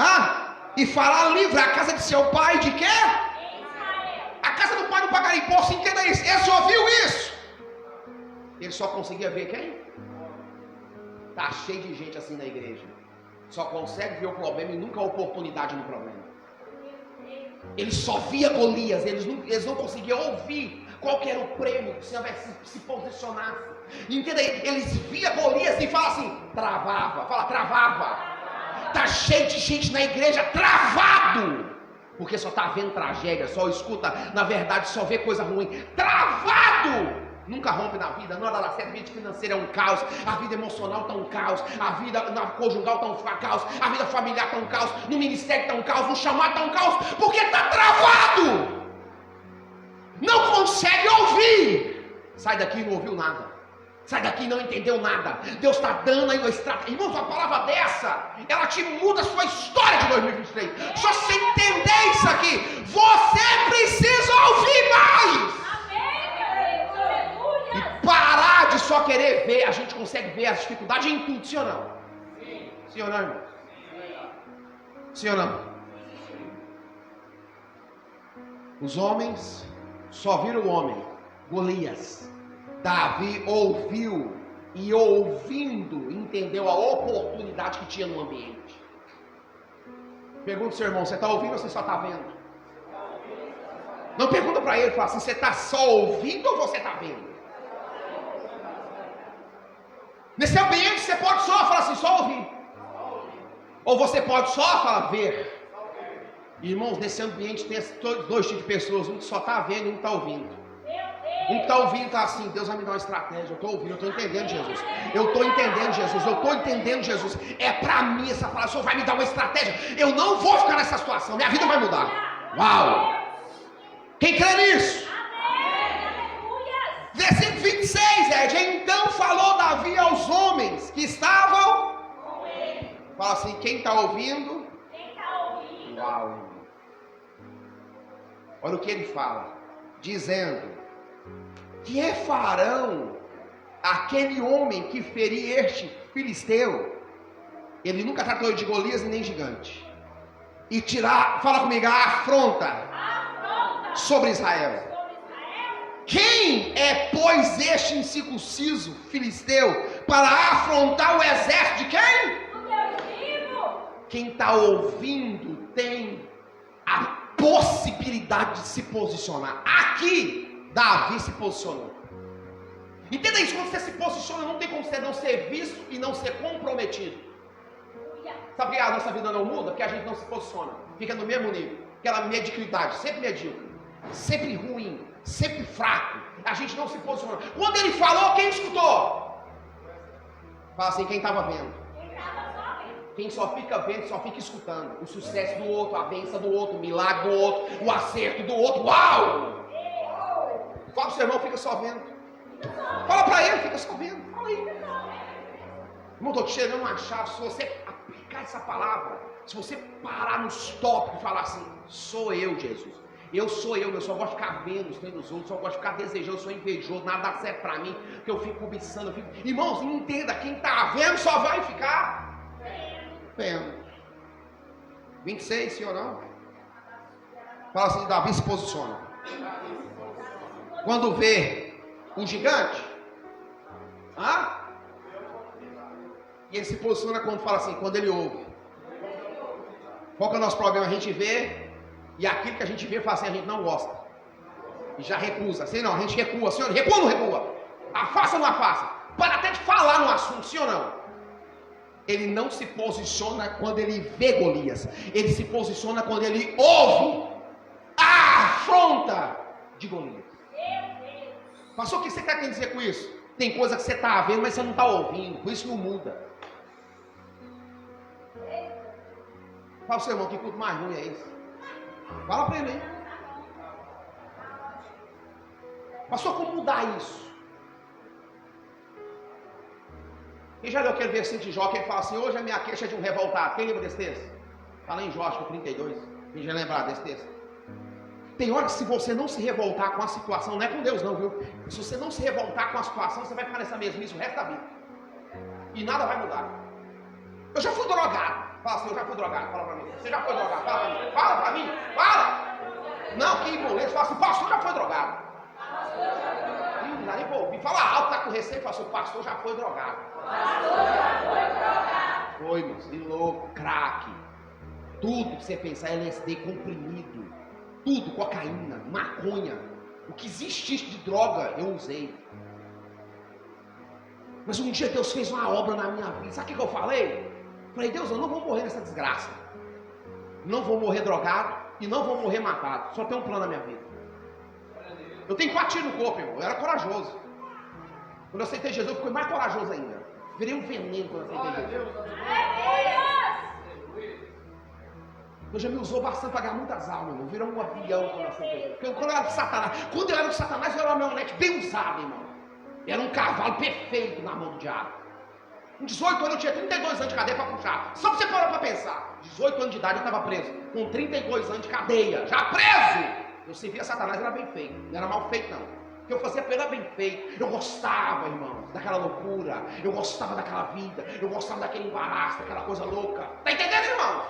e fará livre a casa de seu pai de quê? A casa do pai não pagará imposto, entenda isso. Ele só ouviu isso. Ele só conseguia ver quem? Tá cheio de gente assim na igreja. Só consegue ver o problema e nunca a oportunidade no problema. Ele só via Golias, eles não conseguiam ouvir qual que era o prêmio se se posicionasse. Entenda aí, eles via Golias e fala assim, travava, tá cheio de gente na igreja travado, porque só tá vendo tragédia, só escuta, na verdade só vê coisa ruim, travado. Nunca rompe na vida, na hora da certa, a vida financeira é um caos, a vida emocional está um caos, a vida conjugal está um caos, a vida familiar está um caos, no ministério está um caos, no chamado está um caos, porque está travado, não consegue ouvir. Sai daqui e não ouviu nada, sai daqui e não entendeu nada. Deus está dando aí uma estratégia. Irmãos, uma palavra dessa, ela te muda a sua história de 2023. Só você entender isso aqui, você precisa ouvir mais. E parar de só querer ver. A gente consegue ver as dificuldades em tudo, sim ou não? Sim ou não, irmão? Sim ou não? Os homens só viram o homem, Golias. Davi ouviu e ouvindo entendeu a oportunidade que tinha no ambiente. Pergunta ao seu irmão, você está ouvindo ou você só está vendo? Não pergunta para ele, fala assim, você está só ouvindo ou você está vendo? Nesse ambiente você pode só falar assim, só ouvir. Ou você pode só falar ver. Irmãos, nesse ambiente tem dois tipos de pessoas, um que só está vendo e um que está ouvindo. Um que está ouvindo está assim, Deus vai me dar uma estratégia, eu estou ouvindo, eu estou entendendo Jesus. Eu estou entendendo Jesus, eu estou entendendo Jesus. É para mim essa palavra, o Senhor vai me dar uma estratégia. Eu não vou ficar nessa situação, minha vida vai mudar. Uau! Quem crê nisso? Versículo 26, Ed. Então falou Davi aos homens que estavam com ele. Fala assim, quem está ouvindo? Quem está ouvindo? Uau! Olha o que ele fala. Dizendo, que farão aquele homem que ferir este filisteu? Ele nunca tratou de Golias e nem gigante. E tirar, fala comigo, a afronta sobre Israel. Quem é, pois, este incircunciso filisteu para afrontar o exército de quem? Do Deus vivo. Quem está ouvindo tem a possibilidade de se posicionar. Aqui, Davi se posicionou. Entenda isso, quando você se posiciona, não tem como você não ser visto e não ser comprometido. Sabe por que a nossa vida não muda? Porque a gente não se posiciona. Fica no mesmo nível. Aquela mediocridade, sempre medíocre, sempre ruim, sempre fraco. A gente não se posiciona. Quando ele falou, quem escutou? Fala assim, quem estava vendo? Quem só fica vendo, só fica escutando. O sucesso do outro, a bênção do outro, o milagre do outro, o acerto do outro. Uau! Fala pro seu irmão, fica só vendo. Fala para ele, fica só vendo. Fala aí. Irmão, estou te chegando uma chave. Se você aplicar essa palavra, se você parar nos tópicos e falar assim, sou eu, Jesus. Eu sou eu só gosto de ficar vendo os treinos dos outros, só gosto de ficar desejando, sou invejoso, nada dá certo para mim, porque eu fico cobiçando, Irmãos, entenda, quem está vendo só vai ficar vendo. 26, sim ou não? Fala assim, Davi se posiciona. Quando vê um gigante, E ele se posiciona quando fala assim, quando ele ouve. Qual que é o nosso problema? A gente vê, e aquilo que a gente vê fala assim, a gente não gosta. E já recusa. Assim não, a gente recua. Senhor, recua ou não recua? Afasta ou não afasta? Para até de falar no assunto, sim ou não? Ele não se posiciona quando ele vê Golias. Ele se posiciona quando ele ouve a afronta de Golias. Pastor, o que você está querendo dizer com isso? Tem coisa que você está vendo, mas você não está ouvindo. Por isso não muda. Fala pro seu irmão, que culto mais ruim é esse? Fala para ele aí. Pastor, como mudar isso? Quem já leu aquele versículo de Jó que ele fala assim, hoje a minha queixa é de um revoltado. Quem lembra desse texto? Fala em Jó, acho que 32. Quem já lembrar desse texto? Tem hora que se você não se revoltar com a situação, não é com Deus não, viu? Se você não se revoltar com a situação, você vai ficar nessa mesmice o resto da vida. E nada vai mudar. Eu já fui drogado. Fala assim, eu já fui drogado. Fala pra mim. Você já foi drogado? Fala pra mim. Fala pra mim. Fala. Não, que embolete. Fala assim, pastor já foi drogado. Não dá nem pra ouvir. Fala alto, tá com receio. Fala assim, o pastor já foi drogado. Foi, irmãos. De louco, crack. Tudo que você pensar, LSD comprimido. Tudo, cocaína, maconha. O que existisse de droga, eu usei. Mas um dia Deus fez uma obra na minha vida. Sabe o que eu falei? Falei, Deus, eu não vou morrer nessa desgraça. Não vou morrer drogado e não vou morrer matado. Só tem um plano na minha vida. Eu tenho 4 tiros no corpo, irmão. Eu era corajoso. Quando eu aceitei Jesus, eu fiquei mais corajoso ainda. Virei um veneno quando eu aceitei Jesus. Deus já me usou bastante para ganhar muitas almas, irmão. Virou um avião quando eu aceitei Jesus. Quando eu era do Satanás. Quando eu era do Satanás, eu era uma marionete bem usada, irmão. Era um cavalo perfeito na mão do diabo. Com 18 anos eu tinha 32 anos de cadeia para puxar. Só pra você parar para pensar. 18 anos de idade eu estava preso. Com 32 anos de cadeia. Já preso! Eu servia Satanás, era bem feito. Não era mal feito, não. O que eu fazia era bem feito. Eu gostava, irmão, daquela loucura. Eu gostava daquela vida. Eu gostava daquele embaraço, daquela coisa louca. Tá entendendo, irmão?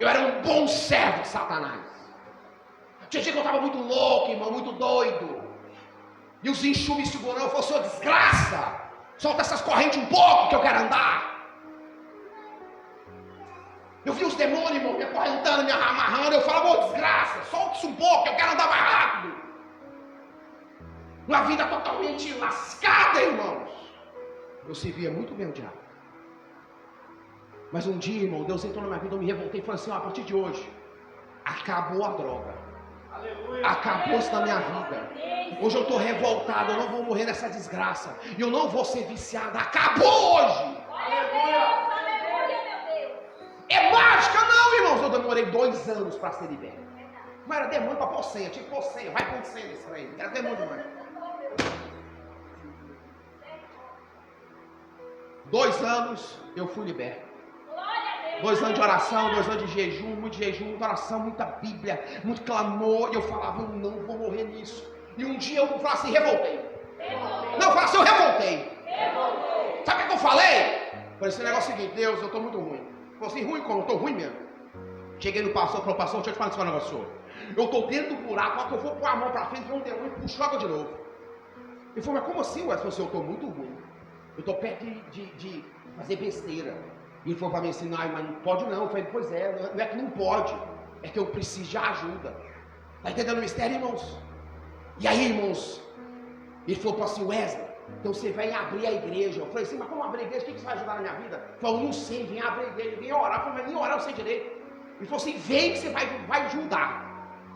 Eu era um bom servo de Satanás. Tinha dia que eu estava muito louco, irmão, muito doido. E os enxumes me segurando. Eu falei, sua desgraça. Solta essas correntes um pouco que eu quero andar. Eu vi os demônios, irmão, me acorrentando, me amarrando. Eu falo, ô desgraça, solta isso um pouco que eu quero andar mais rápido. Uma vida totalmente lascada, irmãos. Eu servia muito bem o diabo. Mas um dia, irmão, Deus entrou na minha vida, eu me revoltei e falei assim, ó, a partir de hoje, acabou a droga. Acabou isso na minha vida. Hoje eu estou revoltado, eu não vou morrer nessa desgraça. E eu não vou ser viciado. Acabou hoje. É mágica não, irmãos. Eu demorei 2 anos para ser liberto. Não era demônio para pôr senha. Tinha que pôr senha. Vai pôr senha isso aí. Era demônio demais. 2 anos eu fui liberto. 2 anos de oração, 2 anos de jejum, muita oração, muita Bíblia, muito clamor. E eu falava, eu não vou morrer nisso. E um dia eu falava assim, revoltei. Não, eu falava assim, eu revoltei. Sabe o que eu falei? Falei, esse negócio é o seguinte, Deus, eu estou muito ruim. Falei assim, ruim como? Eu estou ruim mesmo. Cheguei no pastor, falou, pastor, deixa eu te falar esse negócio, senhor. Eu estou dentro do buraco, quando eu vou pôr a mão para frente, vem um demônio e puxa água de novo. Ele falou, mas como assim, Wes? Eu falei assim, eu estou muito ruim. Eu estou perto de fazer besteira. E ele falou para mim assim, não, mas não pode não. Eu falei, pois é, não é que não pode, é que eu preciso de ajuda. Está entendendo o mistério, irmãos? E aí, irmãos, ele falou para assim, Wesley, então você vai abrir a igreja. Eu falei assim, mas como abrir a igreja? O que você vai ajudar na minha vida? Ele falou, não sei, vem abrir a igreja, vem orar. Eu falei, mas nem orar eu sei direito. Ele falou assim, vem que você vai ajudar.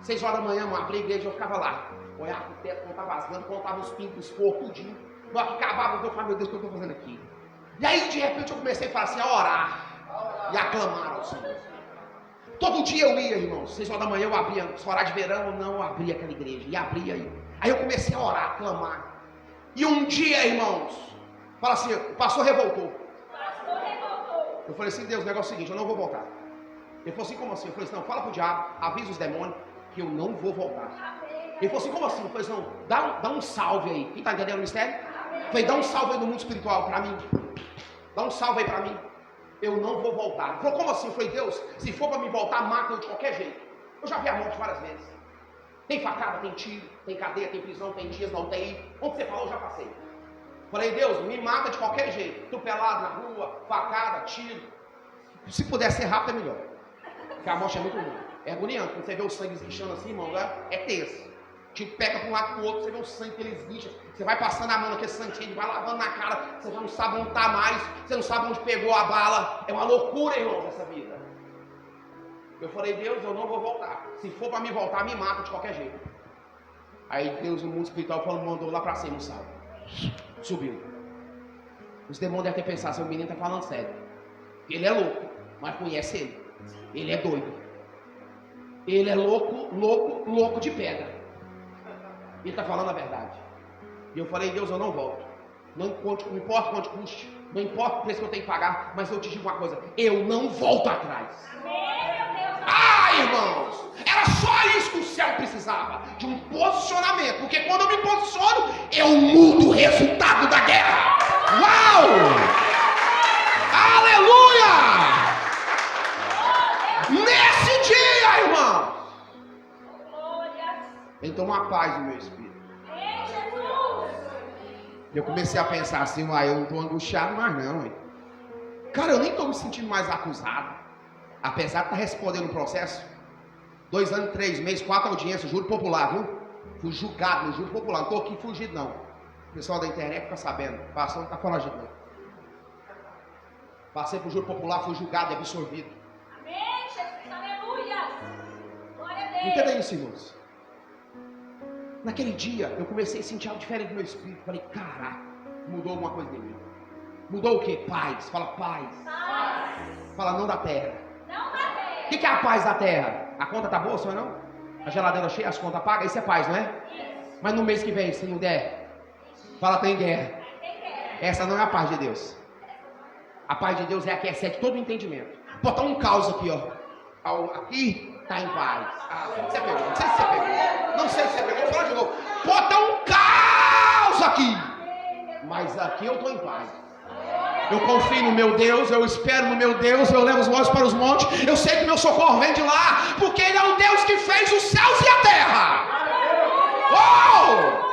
6 horas da manhã, eu abri a igreja, eu ficava lá. Olhava pro teto, contava as lâmpadas, contava os pintos, os forros, tudinho. Na hora que acabava, eu falava, meu Deus, o que eu estou fazendo aqui? E aí, de repente, eu comecei a falar assim, a orar e a clamar ao Senhor. Todo dia eu ia, irmãos, 6 horas da manhã eu abria, se orar de verão, não, eu abria aquela igreja, e abria aí. Aí eu comecei a orar, a clamar. E um dia, irmãos, fala assim, o pastor revoltou. Eu falei assim, Deus, o negócio é o seguinte, eu não vou voltar. Ele falou assim, como assim? Eu falei assim, não, fala pro diabo, avisa os demônios, que eu não vou voltar. Ele falou assim, como assim? Eu falei assim, não, dá um salve aí. Quem está entendendo o mistério? Eu falei, dá um salve aí no mundo espiritual para mim. Dá um salve aí para mim. Eu não vou voltar. Ele falou, como assim? Eu falei, Deus, se for para me voltar, mata eu de qualquer jeito. Eu já vi a morte várias vezes. Tem facada, tem tiro, tem cadeia, tem prisão, tem dias na UTI. Onde você falou, eu já passei. Falei, Deus, me mata de qualquer jeito. Atropelado na rua, facada, tiro. Se puder ser rápido é melhor. Porque a morte é muito ruim. É agoniante. Quando você vê o sangue esguichando assim, irmão, é tenso. Tipo, pega para um lado para o outro, você vê o sangue que ele esguicha. Você vai passando a mão naquele sangue, vai lavando na cara. Você já não sabe onde está mais. Você não sabe onde pegou a bala. É uma loucura, irmão, essa vida. Eu falei, Deus, eu não vou voltar. Se for para me voltar, me mata de qualquer jeito. Aí Deus, no mundo espiritual, mandou lá para cima o salvo. Subiu. Os demônios devem ter pensado, seu menino está falando sério. Ele é louco, mas conhece ele. Ele é doido. Ele é louco de pedra. Ele está falando a verdade. E eu falei, Deus, eu não volto. Não importa quanto custe. Não importa o preço que eu tenho que pagar. Mas eu te digo uma coisa, eu não volto atrás. Irmãos, era só isso que o céu precisava. De um posicionamento. Porque quando eu me posiciono, eu mudo o resultado da guerra. Uau! Aleluia! Nesse dia, irmão, então uma paz no meu espírito. Eu comecei a pensar assim, eu não estou angustiado mais não, hein? Cara, eu nem estou me sentindo mais acusado. Apesar de estar respondendo o processo. 2 anos, 3 meses, 4 audiências, júri popular, viu? Fui julgado no júri popular, não estou aqui fugido não. O pessoal da internet fica sabendo, passando, não está foragido não. Passei pro júri popular, fui julgado e absorvido. Amém, Jesus, aleluia. Glória a Deus. Entenda isso, irmãos. Naquele dia, eu comecei a sentir algo diferente no meu espírito. Falei, caraca, mudou alguma coisa em mim. Mudou o quê? Paz. Fala paz. Paz. Fala não da terra. Não da terra. O que é a paz da terra? A conta tá boa, senhor não? A geladeira cheia, as contas pagas, isso é paz, não é? Isso. Mas no mês que vem, se não der, fala tem guerra. Tem guerra. Essa não é a paz de Deus. A paz de Deus é a que excede todo o entendimento. Botar um caos aqui, ó. Aqui tá em paz. Você pegou? Não sei se você pegou. Não sei se você pegou. Vou falar de novo. Bota um caos aqui. Mas aqui eu tô em paz. Eu confio no meu Deus, eu espero no meu Deus, eu levo os olhos para os montes, eu sei que meu socorro vem de lá, porque Ele é o Deus que fez os céus e a terra. Oh!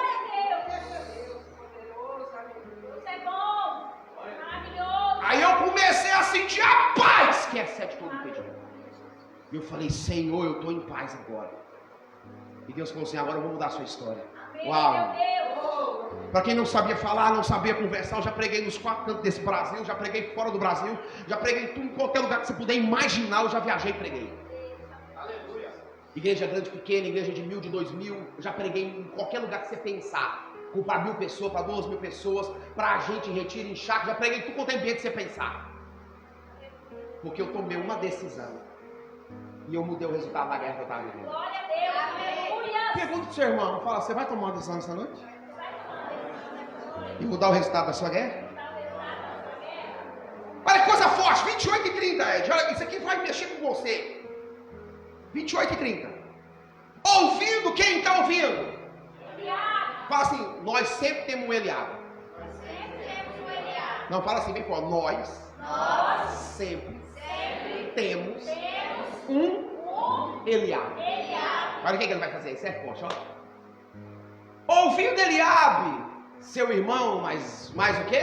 Aí eu comecei a sentir a paz que excede todo entendimento. E eu falei, Senhor, eu estou em paz agora. E Deus falou assim, agora eu vou mudar a sua história. Uau! Para quem não sabia falar, não sabia conversar, eu já preguei nos 4 cantos desse Brasil, já preguei fora do Brasil, já preguei em tudo, em qualquer lugar que você puder imaginar, eu já viajei e preguei. Aleluia. Igreja grande, pequena, igreja de 1000, de 2000, eu já preguei em qualquer lugar que você pensar. Para 1000 pessoas, para 2000 pessoas, para a gente em retiro, em chácara, já preguei em tudo quanto é ambiente que você pensar. Porque eu tomei uma decisão. E eu mudei o resultado da guerra que eu estava vivendo. Glória a Deus, aleluia. Pergunta pro seu irmão, fala, você vai tomar uma decisão essa noite? E mudar o resultado da sua guerra? Olha que coisa forte, 28 e 30, Ed. Olha, isso aqui vai mexer com você. 28 e 30. Ouvindo, quem está ouvindo? Fala assim, nós sempre temos um Eliabe. Não, fala assim, bem forte. Nós sempre temos um Eliabe. Olha o que ele vai fazer, isso é forte, ó. Ouvindo Eliabe, seu irmão, mais o quê?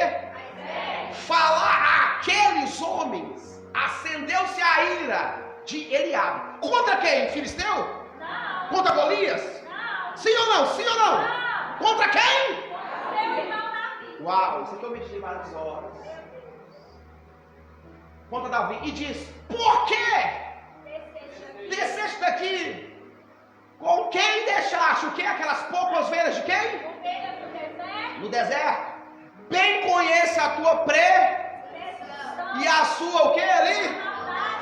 Falar àqueles homens, acendeu-se a ira de Eliabe. Contra quem? Filisteu? Não. Contra Golias? Não. Sim ou não? Sim ou não? Não. Contra quem? Contra seu irmão Davi. Uau, isso aqui eu meditei várias horas. Contra Davi. E diz, por quê? Desceste daqui. Com quem deixaste? O que? Aquelas poucas ovelhas de quem? Ovelhas do deserto. No deserto. Bem conhece a tua Precisão. e a sua o que ali?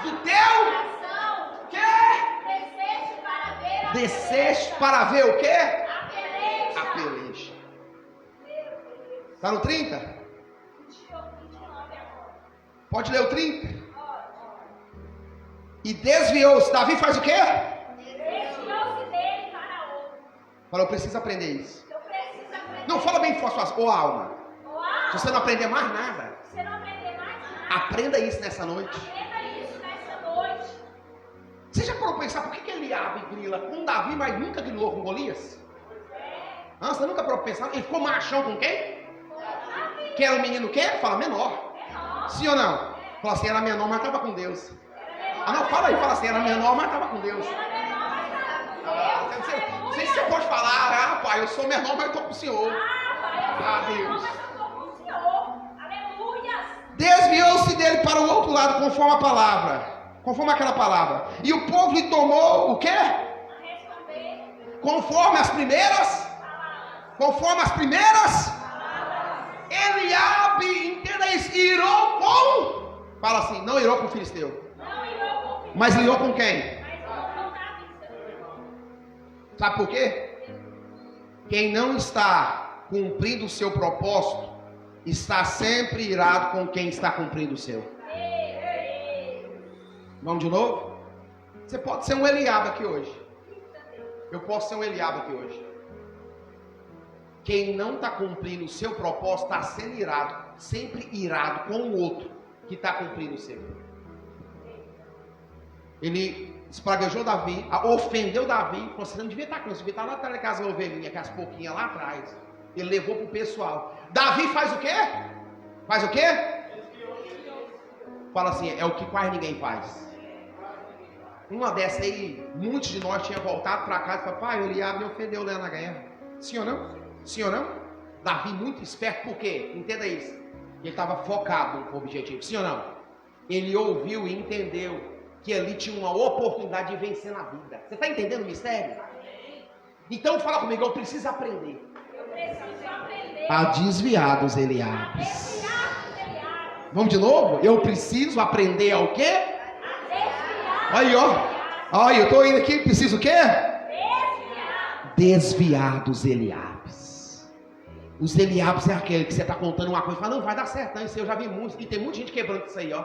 Do teu? Coração. Que? Desceste para ver a Desceste para ver o que? A peleja. A peleja. Está no 30? 29 agora. Pode ler o 30? Ó. E desviou-se. Davi faz o quê? Desviou-se dele para outro. Falou, eu preciso aprender isso. Eu preciso aprender. Não, fala bem forte, fala, ô alma. Uau. Se você não aprender mais nada, Você não aprender mais nada. aprenda isso nessa noite. Aprenda isso nessa noite. Você já parou para pensar por que Eliabe grila com Davi, mas nunca grilou com Golias? Você nunca parou para pensar? Ele ficou machão com quem? Que era um menino o quê? Fala, menor. Sim ou não? Fala assim, era menor, mas estava com Deus. Ah, não, fala aí, fala assim, era menor, mas estava com Deus. Não sei se você pode falar, pai, eu sou menor, mas estou com o Senhor. Ah, Deus. Desviou-se dele para o outro lado, conforme a palavra. Conforme aquela palavra. E o povo lhe tomou o quê? Conforme as primeiras. Conforme as primeiras. Eliabe, entenda isso, irou com. Fala assim, não irou com o filisteu. Mas irou com quem? Sabe por quê? Quem não está cumprindo o seu propósito, está sempre irado com quem está cumprindo o seu. Vamos de novo? Você pode ser um Eliabe aqui hoje. Eu posso ser um Eliabe aqui hoje. Quem não está cumprindo o seu propósito, está sendo irado, sempre irado com o outro que está cumprindo o seu. Ele espraguejou Davi, ofendeu Davi, você não devia estar com isso, devia estar lá atrás da casa da ovelhinha, com as pouquinhas lá atrás. Ele levou para o pessoal. Davi faz o quê? Faz o quê? Fala assim, é o que quase ninguém faz. Uma dessas aí, muitos de nós tinham voltado para casa e falaram, pai, o Eliabe me ofendeu lá na guerra. Sim ou não? Sim ou não? Davi muito esperto, por quê? Entenda isso. Ele estava focado no objetivo. Sim ou não? Ele ouviu e entendeu que ali tinha uma oportunidade de vencer na vida. Você está entendendo o mistério? Então fala comigo, eu preciso aprender. A desviar dos Eliabes. Vamos de novo? Eu preciso aprender ao quê? Aí, ó. Aí, eu estou indo aqui, preciso o quê? Desviar dos Eliabes. Os Eliabes é aquele que você está contando uma coisa e fala, não, vai dar certo, não, isso eu já vi muito. E tem muita gente quebrando isso aí, ó.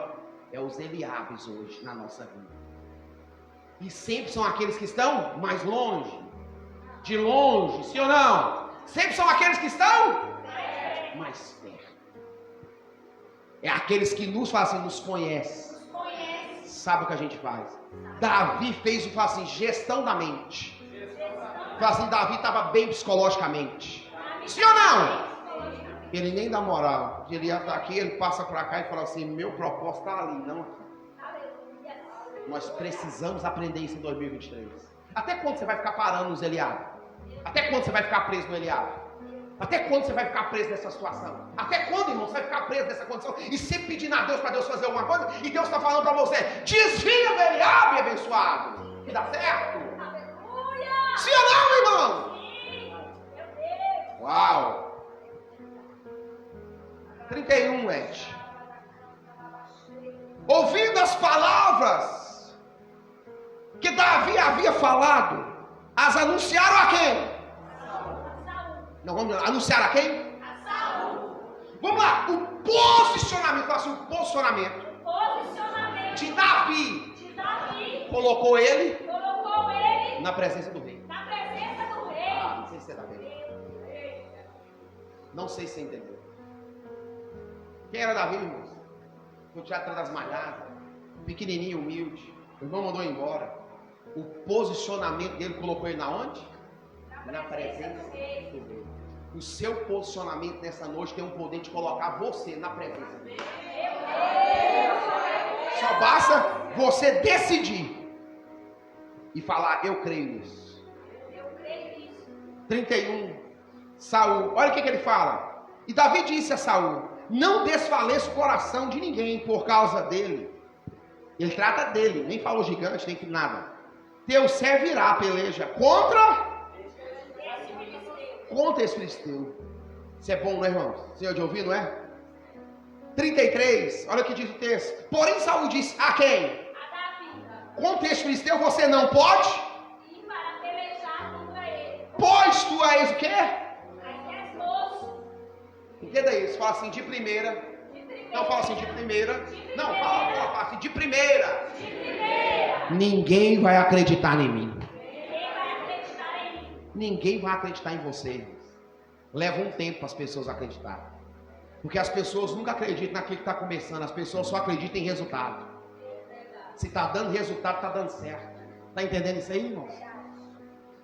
É os Eliabes hoje na nossa vida. E sempre são aqueles que estão mais longe. De longe, sim ou não? Sempre são aqueles que estão mais perto. É aqueles que nos fazem, nos conhecem. Sabe o que a gente faz? Davi fez o assim, gestão da mente. Fala assim, Davi estava bem psicologicamente. Sim ou não? Ele nem dá moral. Ele ia estar aqui, ele passa para cá e fala assim, meu propósito está ali, não aqui. Nós precisamos aprender isso em 2023. Até quando você vai ficar parando nos Eliabe? Até quando você vai ficar preso no Eliabe? Até quando você vai ficar preso nessa situação? Até quando, irmão, você vai ficar preso nessa condição? E sempre pedindo a Deus para Deus fazer alguma coisa, e Deus está falando para você, desvia do Eliabe, abençoado, que dá certo. Sim ou não, irmão? Uau! 31, Ed. Ouvindo as palavras que Davi havia falado, as anunciaram a quem? Não, vamos lá. Anunciar a quem? Vamos lá. O posicionamento, fala assim, o posicionamento de Davi colocou ele na presença do rei. Não sei se você está vendo. Não sei se você entendeu. Quem era Davi, irmãos? Foi tirado atrás das malhadas, pequenininho, humilde. O irmão mandou embora. O posicionamento dele colocou ele na onde? Na presença do rei. O seu posicionamento nessa noite tem um poder de colocar você na presença dele. Só basta você decidir e falar, eu creio nisso. 31, Saul, olha o que ele fala. E Davi disse a Saul, não desfaleça o coração de ninguém por causa dele. Ele trata dele, nem falou gigante, nem nada. Teu servo irá a peleja contra esse filisteu. Isso é bom, não é, irmão? Senhor de ouvir, não é? 33, olha o que diz o texto. Porém Saul disse, a quem? A Davi. Contra esse filisteu você não pode ir para pelejar contra ele. Pois tu és o quê? És moço. Entenda isso, fala assim, de primeira. Não fala assim, de primeira. Não, fala assim, de primeira. Ninguém vai acreditar em mim. Ninguém vai acreditar em você. Leva um tempo para as pessoas acreditarem. Porque as pessoas nunca acreditam naquilo que está começando. As pessoas só acreditam em resultado. Se está dando resultado, está dando certo. Está entendendo isso aí, irmãos?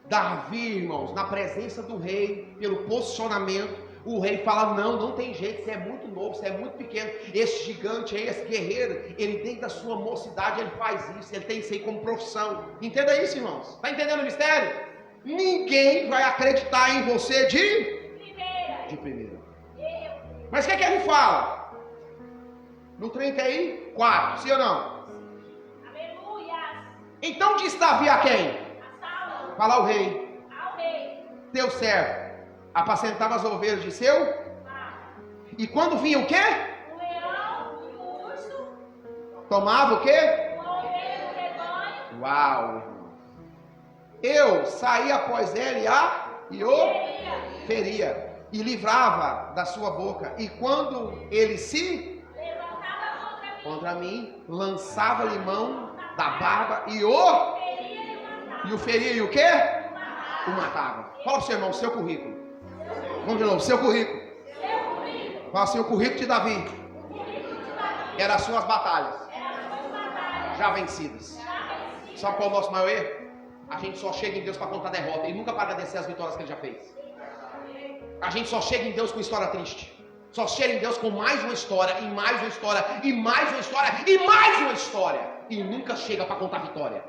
Davi, irmãos, na presença do rei, pelo posicionamento, O rei fala, não tem jeito, você é muito novo, você é muito pequeno. Esse gigante aí, esse guerreiro, ele desde a sua mocidade, ele faz isso, ele tem isso aí como profissão. Entenda isso, irmãos. Está entendendo o mistério? Ninguém vai acreditar em você de primeira. Mas o que ele fala? No 34, sim ou não? Aleluia. Então disse Davi a quem? A Saul. Fala ao rei. Ao rei. Teu servo apacentava as ovelhas de seu? E quando vinha o quê? O leão e o urso. Tomava o quê? Uma ovelha do rebanho. Uau, irmão. Eu saía após ele e o feria. E livrava da sua boca. E quando ele se Levantava contra mim, lançava-lhe mão da barba e o feria e o quê? O matava. Fala para o seu irmão, o seu currículo. Vamos de novo, seu currículo. Fala assim, o currículo de Davi. Era as suas batalhas. Já vencidas. Sabe qual é o nosso maior erro? A gente só chega em Deus para contar derrota e nunca para agradecer as vitórias que Ele já fez. A gente só chega em Deus com história triste. Só chega em Deus com mais uma história, e mais uma história, e mais uma história, e mais uma história. E nunca chega para contar vitória.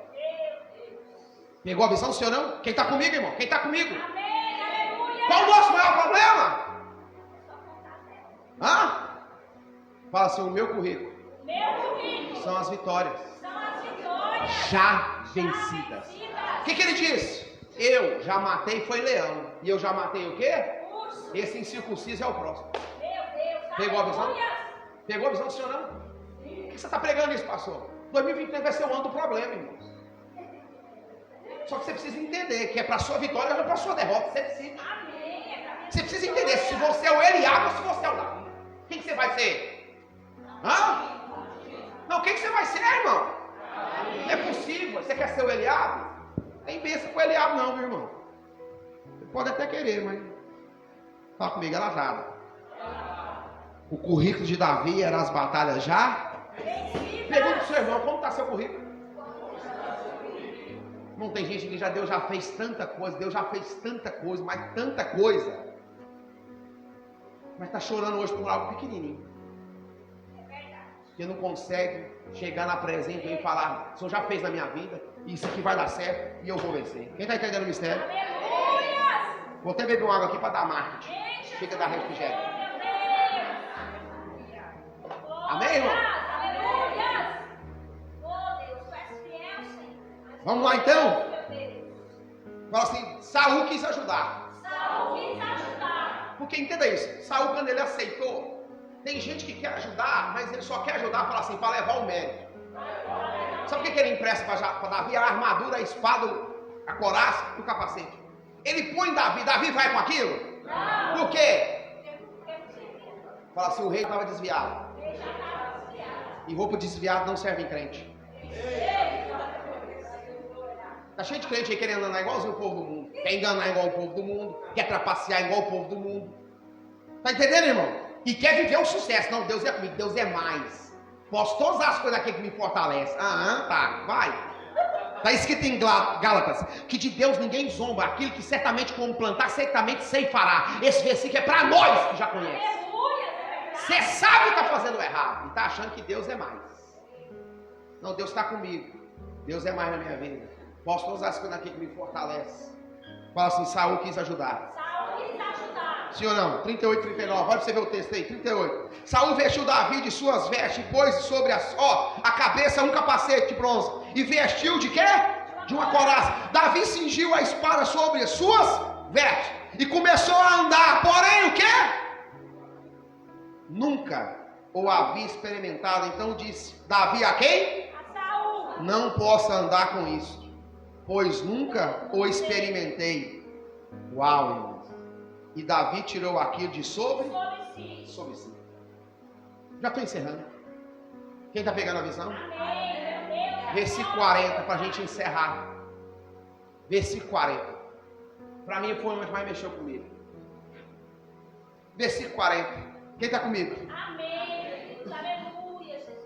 Pegou a visão, senhor não? Quem está comigo, irmão? Quem está comigo? Qual o nosso maior problema? Fala assim, o meu currículo. São as vitórias. Já vencidas. O que ele disse? Eu já matei, foi leão. E eu já matei o quê? Esse incircunciso é o próximo. Pegou a visão? Pegou a visão do senhor não? Por que você está pregando isso, pastor? 2023 vai ser o ano do problema, irmãos. Só que você precisa entender que é para a sua vitória ou para a sua derrota. Você precisa. Você precisa entender se você é o Eliabe ou se você é o Davi. Quem que você vai ser? Não, quem que você vai ser, irmão? Não é possível. Você quer ser o Eliabe? Nem pensa com o Eliabe não, meu irmão. Você pode até querer, mas... Fala comigo, ela já. O currículo de Davi era as batalhas já? Pergunta pro seu irmão, como está seu currículo? Não tem gente que Deus já fez tanta coisa, Deus já fez tanta coisa, mas tanta coisa. Mas está chorando hoje por algo pequenininho. Que não consegue chegar na presença e falar, o Senhor já fez na minha vida, isso aqui vai dar certo e eu vou vencer. Quem está entendendo o mistério? Vou até beber uma água aqui para dar marketing. Fica da refrigério. Amém, irmão? Vamos lá então? Fala assim, Saul quis ajudar. Porque entenda isso, Saul quando ele aceitou, tem gente que quer ajudar, mas ele só quer ajudar para levar o mérito. Sabe o que ele empresta para Davi? A armadura, a espada, a coraça e o capacete. Ele põe Davi vai com aquilo? Não. Por quê? Fala assim, o rei estava desviado. E roupa desviada não serve em crente. Tá cheio de crente aí querendo andar igualzinho o povo do mundo. Quer enganar igual o povo do mundo. Quer trapacear igual o povo do mundo. Tá entendendo, irmão? E quer viver o sucesso. Não, Deus é comigo, Deus é mais. Posso todas as coisas aqui que me fortalecem. Tá, vai. Está escrito em Gálatas, que de Deus ninguém zomba, aquilo que certamente como plantar, certamente ceifará. Esse versículo é para nós que já conhecem. Você sabe que está fazendo errado e está achando que Deus é mais. Não, Deus está comigo. Deus é mais na minha vida. Posso todas as coisas aqui que me fortalecem. Fala assim, Saul quis ajudar. Sim ou não? 38, 39. Olha para você ver o texto aí. 38. Saul vestiu Davi de suas vestes e pôs sobre a cabeça um capacete de bronze. E vestiu de quê? De uma coraça. Davi cingiu a espada sobre as suas vestes. E começou a andar. Porém, o quê? Nunca o havia experimentado. Então disse Davi a quem? A Saul. Não posso andar com isso, pois nunca o experimentei. Uau, irmão. E Davi tirou aquilo de sobre si. Já estou encerrando. Quem está pegando a visão? Versículo 40, para a gente encerrar. Versículo 40. Para mim foi onde mais mexeu comigo. Versículo 40. Quem está comigo? Amém. Aleluia, Jesus.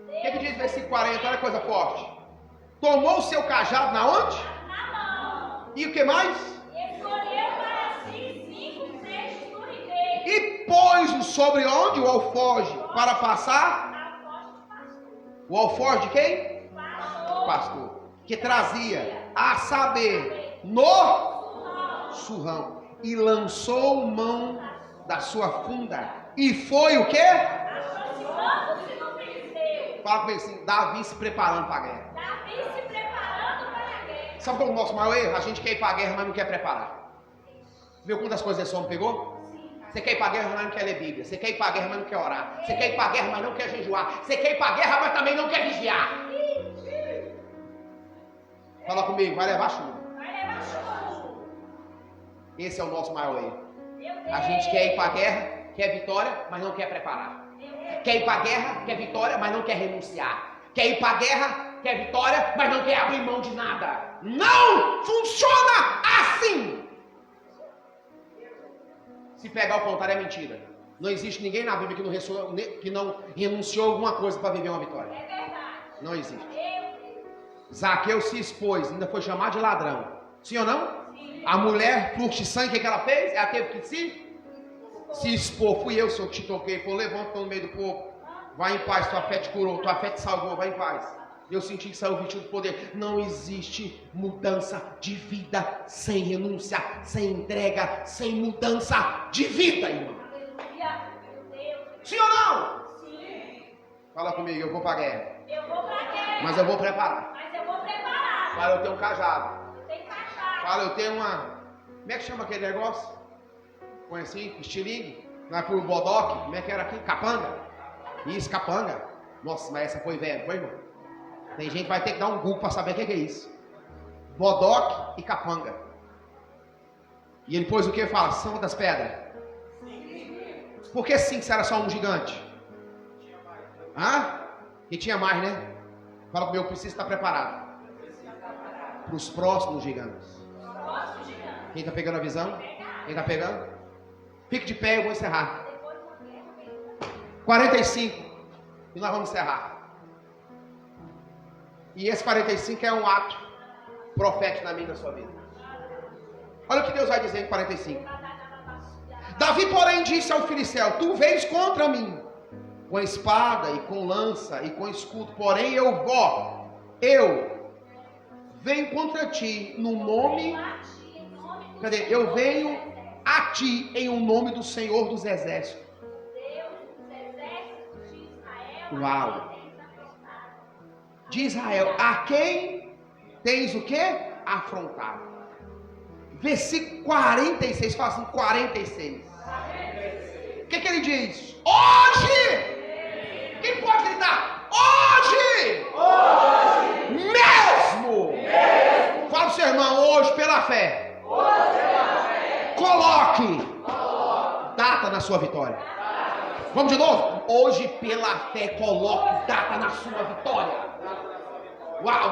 O que diz versículo 40? Olha a coisa forte. Tomou o seu cajado na onde? Na mão. E o que mais? Escolheu para si 5 trechos do ribeiro. pôs-o sobre onde? O alforje. Para passar? O alforje de quem? Pastor. Que trazia, a saber, no surrão. E lançou mão da sua funda. E foi o quê? Fala com ele assim, Davi se preparando para a guerra. Sabe qual é o nosso maior erro? A gente quer ir para a guerra, mas não quer preparar. Viu quantas coisas esse homem pegou? Você quer ir para a guerra, mas não quer ler Bíblia. Você quer ir para a guerra, mas não quer orar. Você quer ir para a guerra, mas não quer jejuar. Você quer ir para a guerra, mas também não quer vigiar. Fala comigo, vai levar chuva. Esse é o nosso maior erro. A gente quer ir para a guerra, quer vitória, mas não quer preparar. Quer ir para a guerra, quer vitória, mas não quer renunciar. Quer ir para a guerra, quer vitória, mas não quer abrir mão de nada. Não funciona assim. Se pegar o contrário é mentira. Não existe ninguém na Bíblia que não renunciou alguma coisa para viver uma vitória. É verdade. Não existe. Zaqueu se expôs, ainda foi chamado de ladrão. Sim ou não? Sim. A mulher, fluxo de sangue, o que ela fez? Ela teve que se expor. Fui eu, senhor, que te toquei. Falou, levanta no meio do povo. Vai em paz, tua fé te curou, tua fé te salvou, vai em paz. Eu senti que saiu o vestido do poder. Não existe mudança de vida sem renúncia, sem entrega, sem mudança de vida, irmão. Sim ou não? Sim. Fala comigo, eu vou para a guerra. Eu vou para a guerra. Mas eu vou preparar. Fala, eu tenho um cajado. Fala, eu tenho uma... Como é que chama aquele negócio? Põe assim, estilingue. Não é por bodoque? Como é que era aqui? Capanga? Isso, capanga. Nossa, mas essa foi velha, foi, irmão? Tem gente que vai ter que dar um Google para saber o que é isso. Bodoque e capanga. E ele pôs o que? Fala, são das pedras. Por que sim se era só um gigante? Hã? Que tinha mais, né? Fala comigo, eu preciso estar preparado para os próximos gigantes. Quem está pegando a visão? Quem está pegando? Fique de pé, eu vou encerrar. 45. E nós vamos encerrar. E esse 45 é um ato profético na minha e na sua vida. Olha o que Deus vai dizer em 45. Davi, porém, disse ao Filisteu: tu vens contra mim com espada e com lança e com escudo, porém eu venho contra ti no nome. Cadê? Eu venho a ti em o nome do Senhor dos Exércitos. Uau! De Israel, a quem tens o que? Afrontado. Versículo 46, fala assim, 46. O que ele diz? Hoje! Quem pode gritar? Hoje! Mesmo! Fala pro seu irmão, hoje pela fé. Coloque data na sua vitória. Vamos de novo? Hoje pela fé, coloque data na sua vitória. Uau!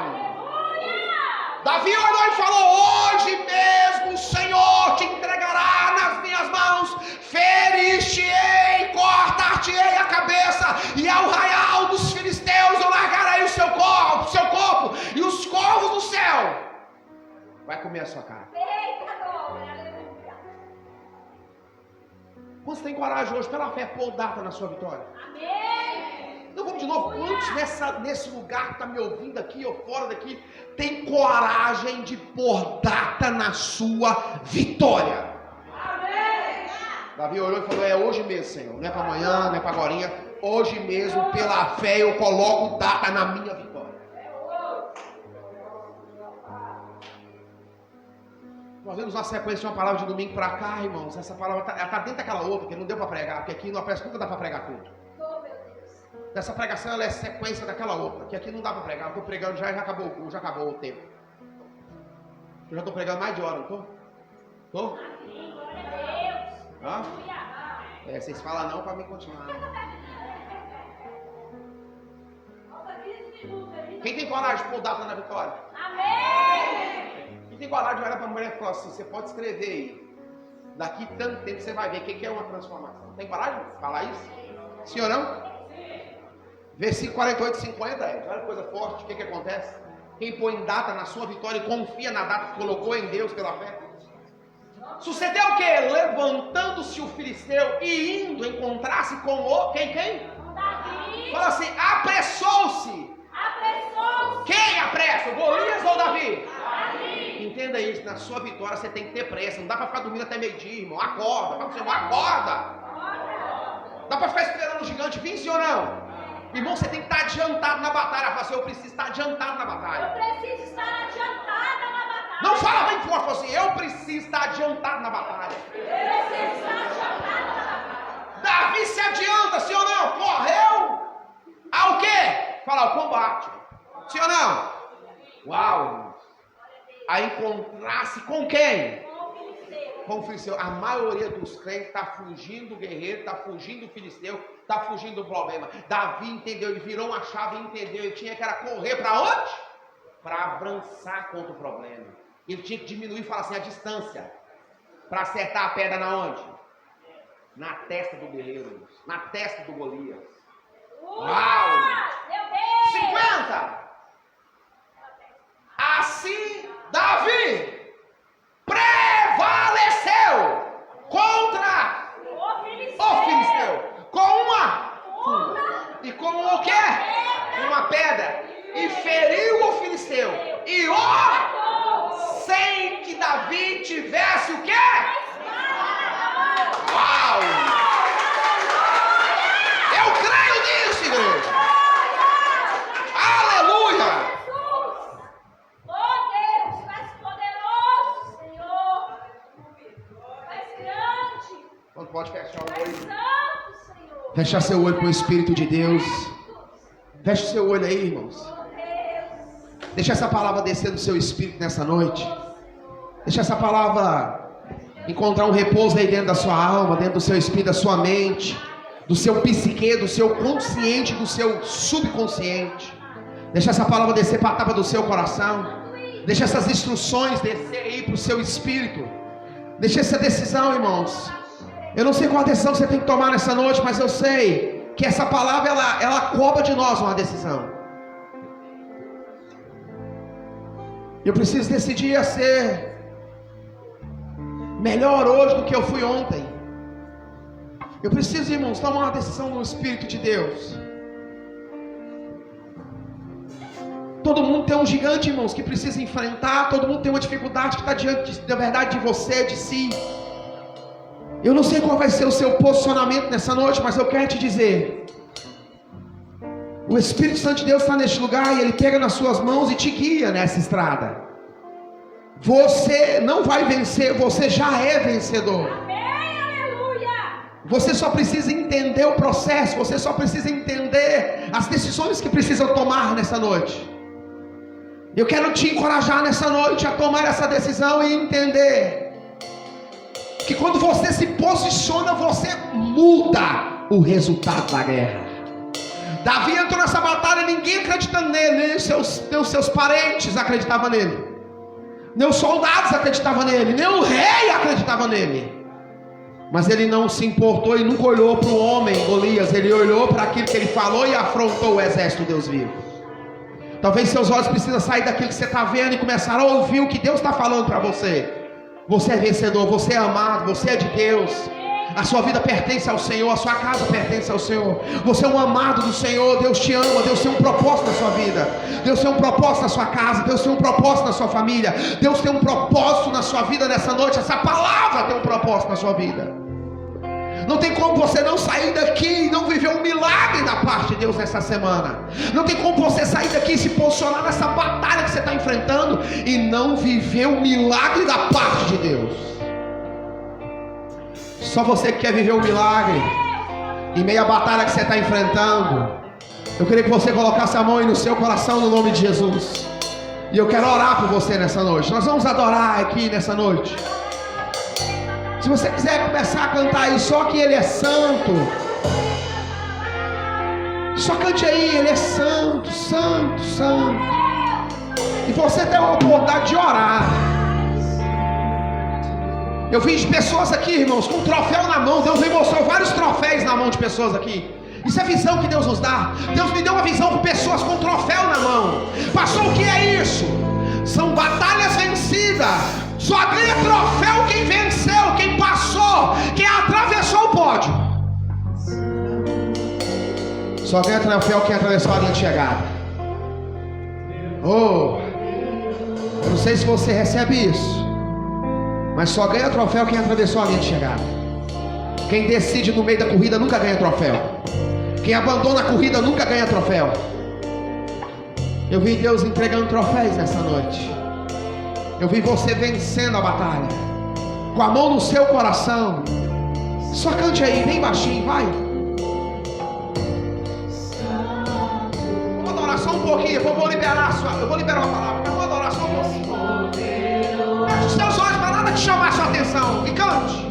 Davi olhou e falou: hoje mesmo o Senhor te entregará nas minhas mãos, ferir-te-ei, cortar-te-ei a cabeça, e ao raial dos filisteus eu largarei o seu corpo, e os corvos do céu vai comer a sua cara. Quantos tem coragem hoje pela fé pôr data na sua vitória? Amém! Então vamos de novo. Quantos nesse lugar que está me ouvindo aqui ou fora daqui tem coragem de pôr data na sua vitória? Amém! Davi olhou e falou: é hoje mesmo, Senhor. Não é para amanhã, não é para agorinha. Hoje mesmo, pela fé, eu coloco data na minha vitória. Nós vemos uma sequência de uma palavra de domingo para cá, irmãos. Essa palavra está dentro daquela outra, que não deu para pregar, porque aqui não parece que nunca dá para pregar tudo. Essa pregação ela é sequência daquela outra, que aqui não dá para pregar. Eu estou pregando já acabou o tempo. Eu já estou pregando mais de hora, não estou? Estou? Hã? Vocês falam não para mim continuar. Quem tem coragem de pôr data na vitória? Amém! Quem tem coragem de olhar para a mulher e falar assim: você pode escrever aí. Daqui tanto tempo você vai ver o que é uma transformação. Tem coragem de falar isso? Sim ou não? Versículo 48 e 50, olha que coisa forte, o que acontece? Quem põe data na sua vitória e confia na data que colocou em Deus pela fé. Sucedeu o quê? Levantando-se o filisteu e indo encontrar-se com o... Quem? Com Davi. Fala assim, apressou-se. Apressou-se. Quem apressa? Golias ou Davi? Davi. Entenda isso, na sua vitória você tem que ter pressa. Não dá pra ficar dormindo até meio-dia, irmão. Acorda. Fala pro seu irmão, acorda. Dá pra ficar esperando o gigante vir, sim ou não? Irmão, você tem que estar adiantado na batalha. Fala assim, eu preciso estar adiantado na Eu batalha. preciso estar adiantada na batalha. Não fala bem forte, fala assim, eu preciso estar adiantado na batalha. Eu preciso estar adiantada na batalha. Davi se adianta, sim ou não? Correu ao quê? Fala, ao combate. Sim ou não? Uau! A encontrar-se com quem? Com o filisteu. Com o filisteu. A maioria dos crentes está fugindo do guerreiro, está fugindo do filisteu, está fugindo do problema. Davi entendeu, ele virou uma chave e entendeu. Ele tinha que era correr para onde? Para avançar contra o problema. Ele tinha que diminuir, falar assim, a distância. Para acertar a pedra na onde? Na testa do guerreiro. Na testa do Golias. Uau! Meu Deus! 50! Assim, Davi prevaleceu contra O filisteu. o filisteu com uma e com o quê? Uma pedra, e feriu o filisteu e sem que Davi tivesse o quê? Uau! Eu creio nisso, igreja. Aleluia! Oh Deus, mais poderoso, Senhor. Mais grande. Quando pode fechar o Mais olho. santo, Senhor. Fecha seu olho com o Espírito de Deus. Fecha seu olho aí, irmãos. Oh Deus. Deixa essa palavra descer no seu espírito nessa noite. Deixa essa palavra encontrar um repouso aí dentro da sua alma, dentro do seu espírito, da sua mente, do seu psique, do seu consciente, do seu subconsciente. Deixa essa palavra descer para a tapa do seu coração. Deixa essas instruções descer aí para o seu espírito. Deixa essa decisão, irmãos. Eu não sei qual a decisão que você tem que tomar nessa noite, mas eu sei que essa palavra ela cobra de nós uma decisão. Eu preciso decidir a ser melhor hoje do que eu fui ontem. Eu preciso, irmãos, tomar uma decisão no Espírito de Deus. Todo mundo tem um gigante, irmãos, que precisa enfrentar. Todo mundo tem uma dificuldade que está diante da verdade de você, de si. Eu não sei qual vai ser o seu posicionamento nessa noite, mas eu quero te dizer: o Espírito Santo de Deus está neste lugar e Ele pega nas suas mãos e te guia nessa estrada. Você não vai vencer, você já é vencedor. Amém, aleluia. Você só precisa entender o processo, você só precisa entender as decisões que precisam tomar nessa noite. Eu quero te encorajar nessa noite a tomar essa decisão e entender que quando você se posiciona, você muda o resultado da guerra. Davi entrou nessa batalha, ninguém acreditando nele, nem os seus parentes acreditavam nele, nem os soldados acreditavam nele, nem o rei acreditava nele. Mas ele não se importou e nunca olhou para o homem Golias. Ele olhou para aquilo que ele falou e afrontou o exército do Deus vivo. Talvez seus olhos precisam sair daquilo que você está vendo e começar a ouvir o que Deus está falando para você. Você é vencedor, você é amado, você é de Deus. A sua vida pertence ao Senhor, a sua casa pertence ao Senhor. Você é um amado do Senhor, Deus te ama, Deus tem um propósito na sua vida. Deus tem um propósito na sua casa, Deus tem um propósito na sua família. Deus tem um propósito na sua vida nessa noite. Essa palavra tem um propósito na sua vida. Não tem como você não sair daqui e não viver um milagre da parte de Deus nessa semana. Não tem como você sair daqui e se posicionar nessa batalha que você está enfrentando e não viver um milagre da parte de Deus. Só você que quer viver um milagre em meio à batalha que você está enfrentando. Eu queria que você colocasse a mão aí no seu coração no nome de Jesus. E eu quero orar por você nessa noite. Nós vamos adorar aqui nessa noite. Se você quiser começar a cantar aí, só que Ele é santo. Só cante aí, Ele é santo, santo, santo. E você tem a oportunidade de orar. Eu vi de pessoas aqui, irmãos, com um troféu na mão. Deus me mostrou vários troféus na mão de pessoas aqui. Isso é visão que Deus nos dá. Deus me deu uma visão com pessoas com troféu na mão. Pastor, o que é isso? São batalhas vencidas Só ganha troféu quem venceu, quem passou, quem atravessou o pódio. Só ganha troféu quem atravessou a linha de chegada. Oh, eu não sei se você recebe isso, mas só ganha troféu quem atravessou a linha de chegada. Quem decide no meio da corrida nunca ganha troféu. Quem abandona a corrida nunca ganha troféu. Eu vi Deus entregando troféus nessa noite. Eu vi você vencendo a batalha, com a mão no seu coração. Só cante aí, bem baixinho, vai. Vamos adorar só um pouquinho, eu vou liberar uma palavra. Vamos adorar só um pouquinho. Feche os seus olhos para nada te chamar a sua atenção. E cante.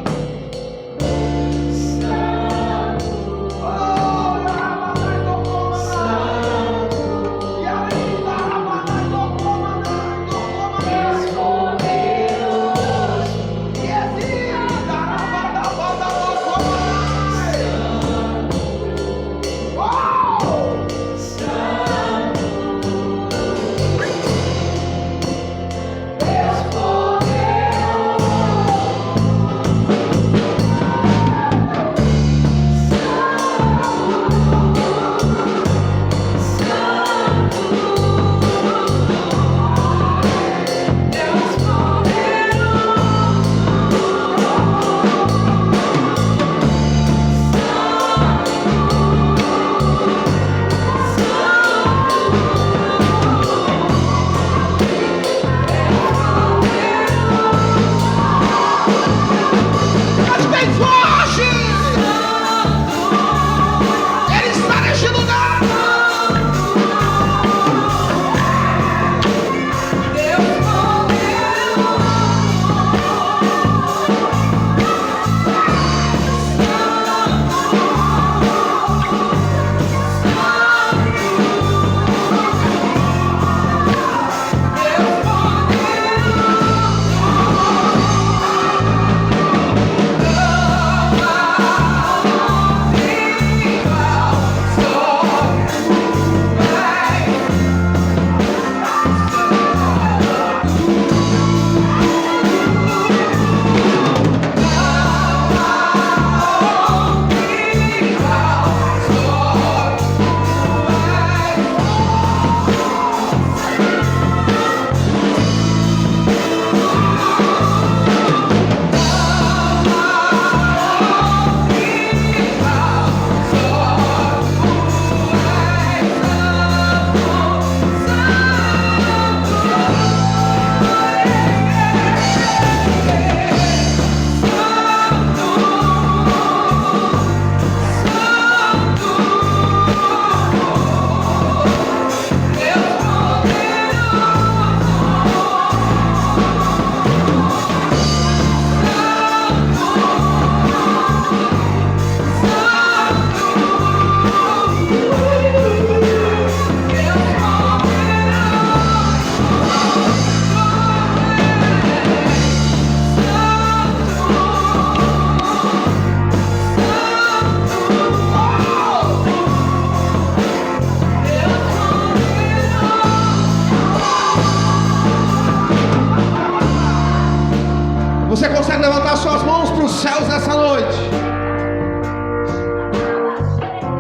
Você consegue levantar suas mãos para os céus nessa noite?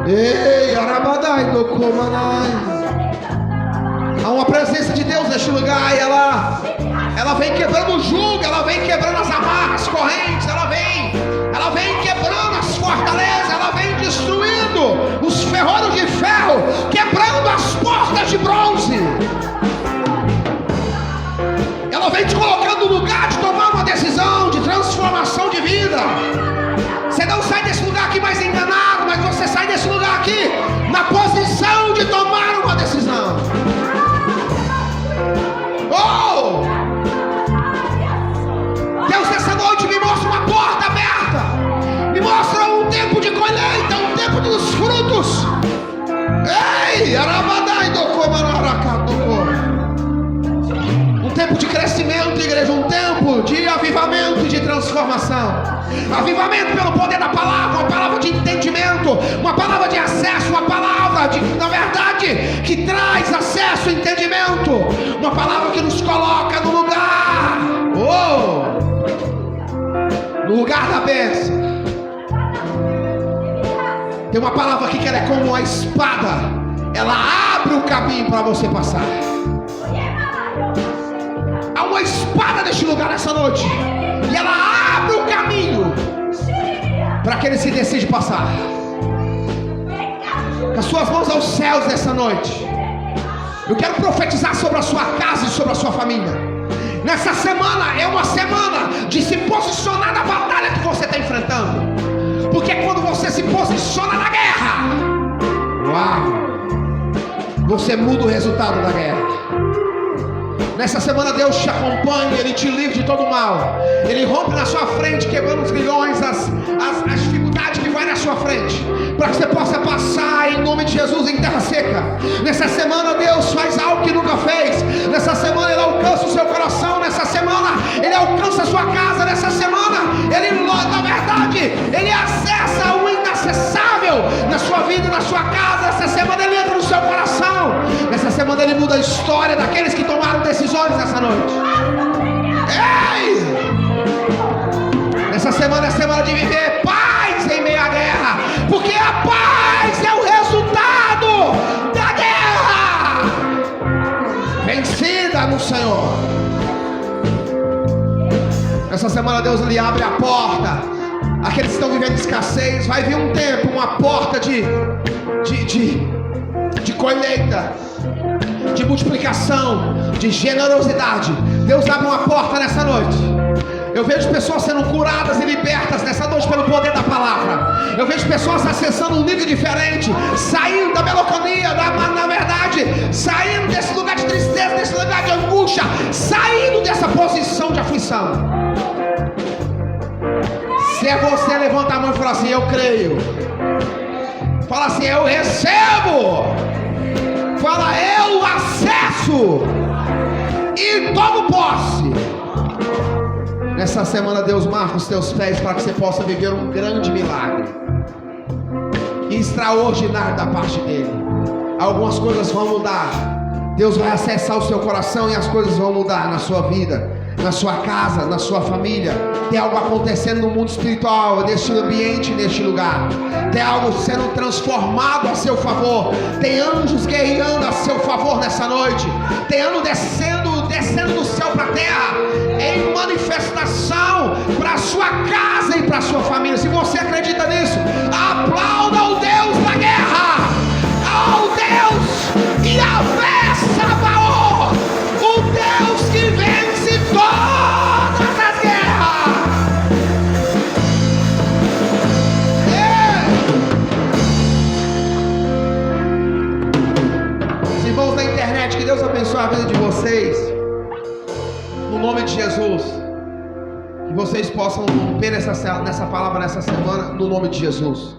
Ei, Arabadai do Comanai. Há uma presença de Deus neste lugar e ela vem quebrando o jugo, ela vem quebrando as amarras, correntes, ela vem quebrando as fortalezas, ela vem destruindo os ferrolhos de ferro, quebrando as portas de bronze. Ela vem te colocando no lugar de tomar uma decisão de transformação de vida. Você não sai desse lugar aqui mais enganado, mas você sai desse lugar aqui na posição de tomar uma decisão. Oh! Deus, nessa noite me mostra uma porta aberta, me mostra um tempo de colheita, um tempo dos frutos. Ei, Arabadai do Comanaracatocô. Um tempo de crescimento, igreja, um tempo de avivamento e de transformação. Avivamento pelo poder da palavra, uma palavra de entendimento, uma palavra de acesso, uma palavra de, na verdade, que traz acesso e entendimento, uma palavra que nos coloca no lugar. Oh! lugar da bênção. Tem uma palavra aqui que ela é como uma espada. Ela abre o caminho para você passar. Há uma espada neste lugar nessa noite. E ela abre o caminho para aqueles que decidem passar. Com as suas mãos aos céus nessa noite. Eu quero profetizar sobre a sua casa e sobre a sua família. Nessa semana é uma semana de se posicionar na batalha que você está enfrentando. Porque quando você se posiciona na guerra, uau, você muda o resultado da guerra. Nessa semana Deus te acompanha, Ele te livra de todo mal. Ele rompe na sua frente, quebrando os grilhões, as dificuldades que vai na sua frente, para que você possa passar em nome de Jesus em terra seca. Nessa semana Deus faz algo que nunca fez. Nessa semana Ele alcança o seu coração. Nessa semana Ele alcança a sua casa. Nessa semana Ele, na verdade, Ele acessa o inacessável na sua vida e na sua casa. Nessa semana Ele entra no seu coração. Nessa semana Ele muda a história daqueles que tomaram decisões nessa noite. Ei! Essa semana é semana de viver paz em meio à guerra, porque a paz é o resultado da guerra vencida no Senhor. Essa semana Deus lhe abre a porta. Aqueles que estão vivendo escassez, vai vir um tempo, uma porta de colheita, de multiplicação, de generosidade. Deus abre uma porta nessa noite. Eu vejo pessoas sendo curadas e libertas nessa noite pelo poder da palavra. Eu vejo pessoas acessando um nível diferente, saindo da melancolia, na verdade, saindo desse lugar de tristeza, desse lugar de angústia, saindo dessa posição de aflição. Se é você, levanta a mão e fala assim: eu creio. Fala assim: eu recebo. Fala: eu acesso e tomo posse. Nessa semana Deus marca os teus pés para que você possa viver um grande milagre extraordinário da parte dele. Algumas coisas vão mudar. Deus vai acessar o seu coração e as coisas vão mudar na sua vida, na sua casa, na sua família. Tem algo acontecendo no mundo espiritual, neste ambiente, neste lugar. Tem algo sendo transformado a seu favor. Tem anjos guerreando a seu favor nessa noite. Tem anjos descendo do céu para a terra, em manifestação para a sua casa e para a sua família. Se você acredita nisso, aplauda o Deus da guerra, ao Deus Yahvé Sabaoth, o Deus que vence todas as guerras. Os irmãos da internet, que Deus abençoe a vida de vocês. No nome de Jesus, que vocês possam romper nessa palavra nessa semana, no nome de Jesus.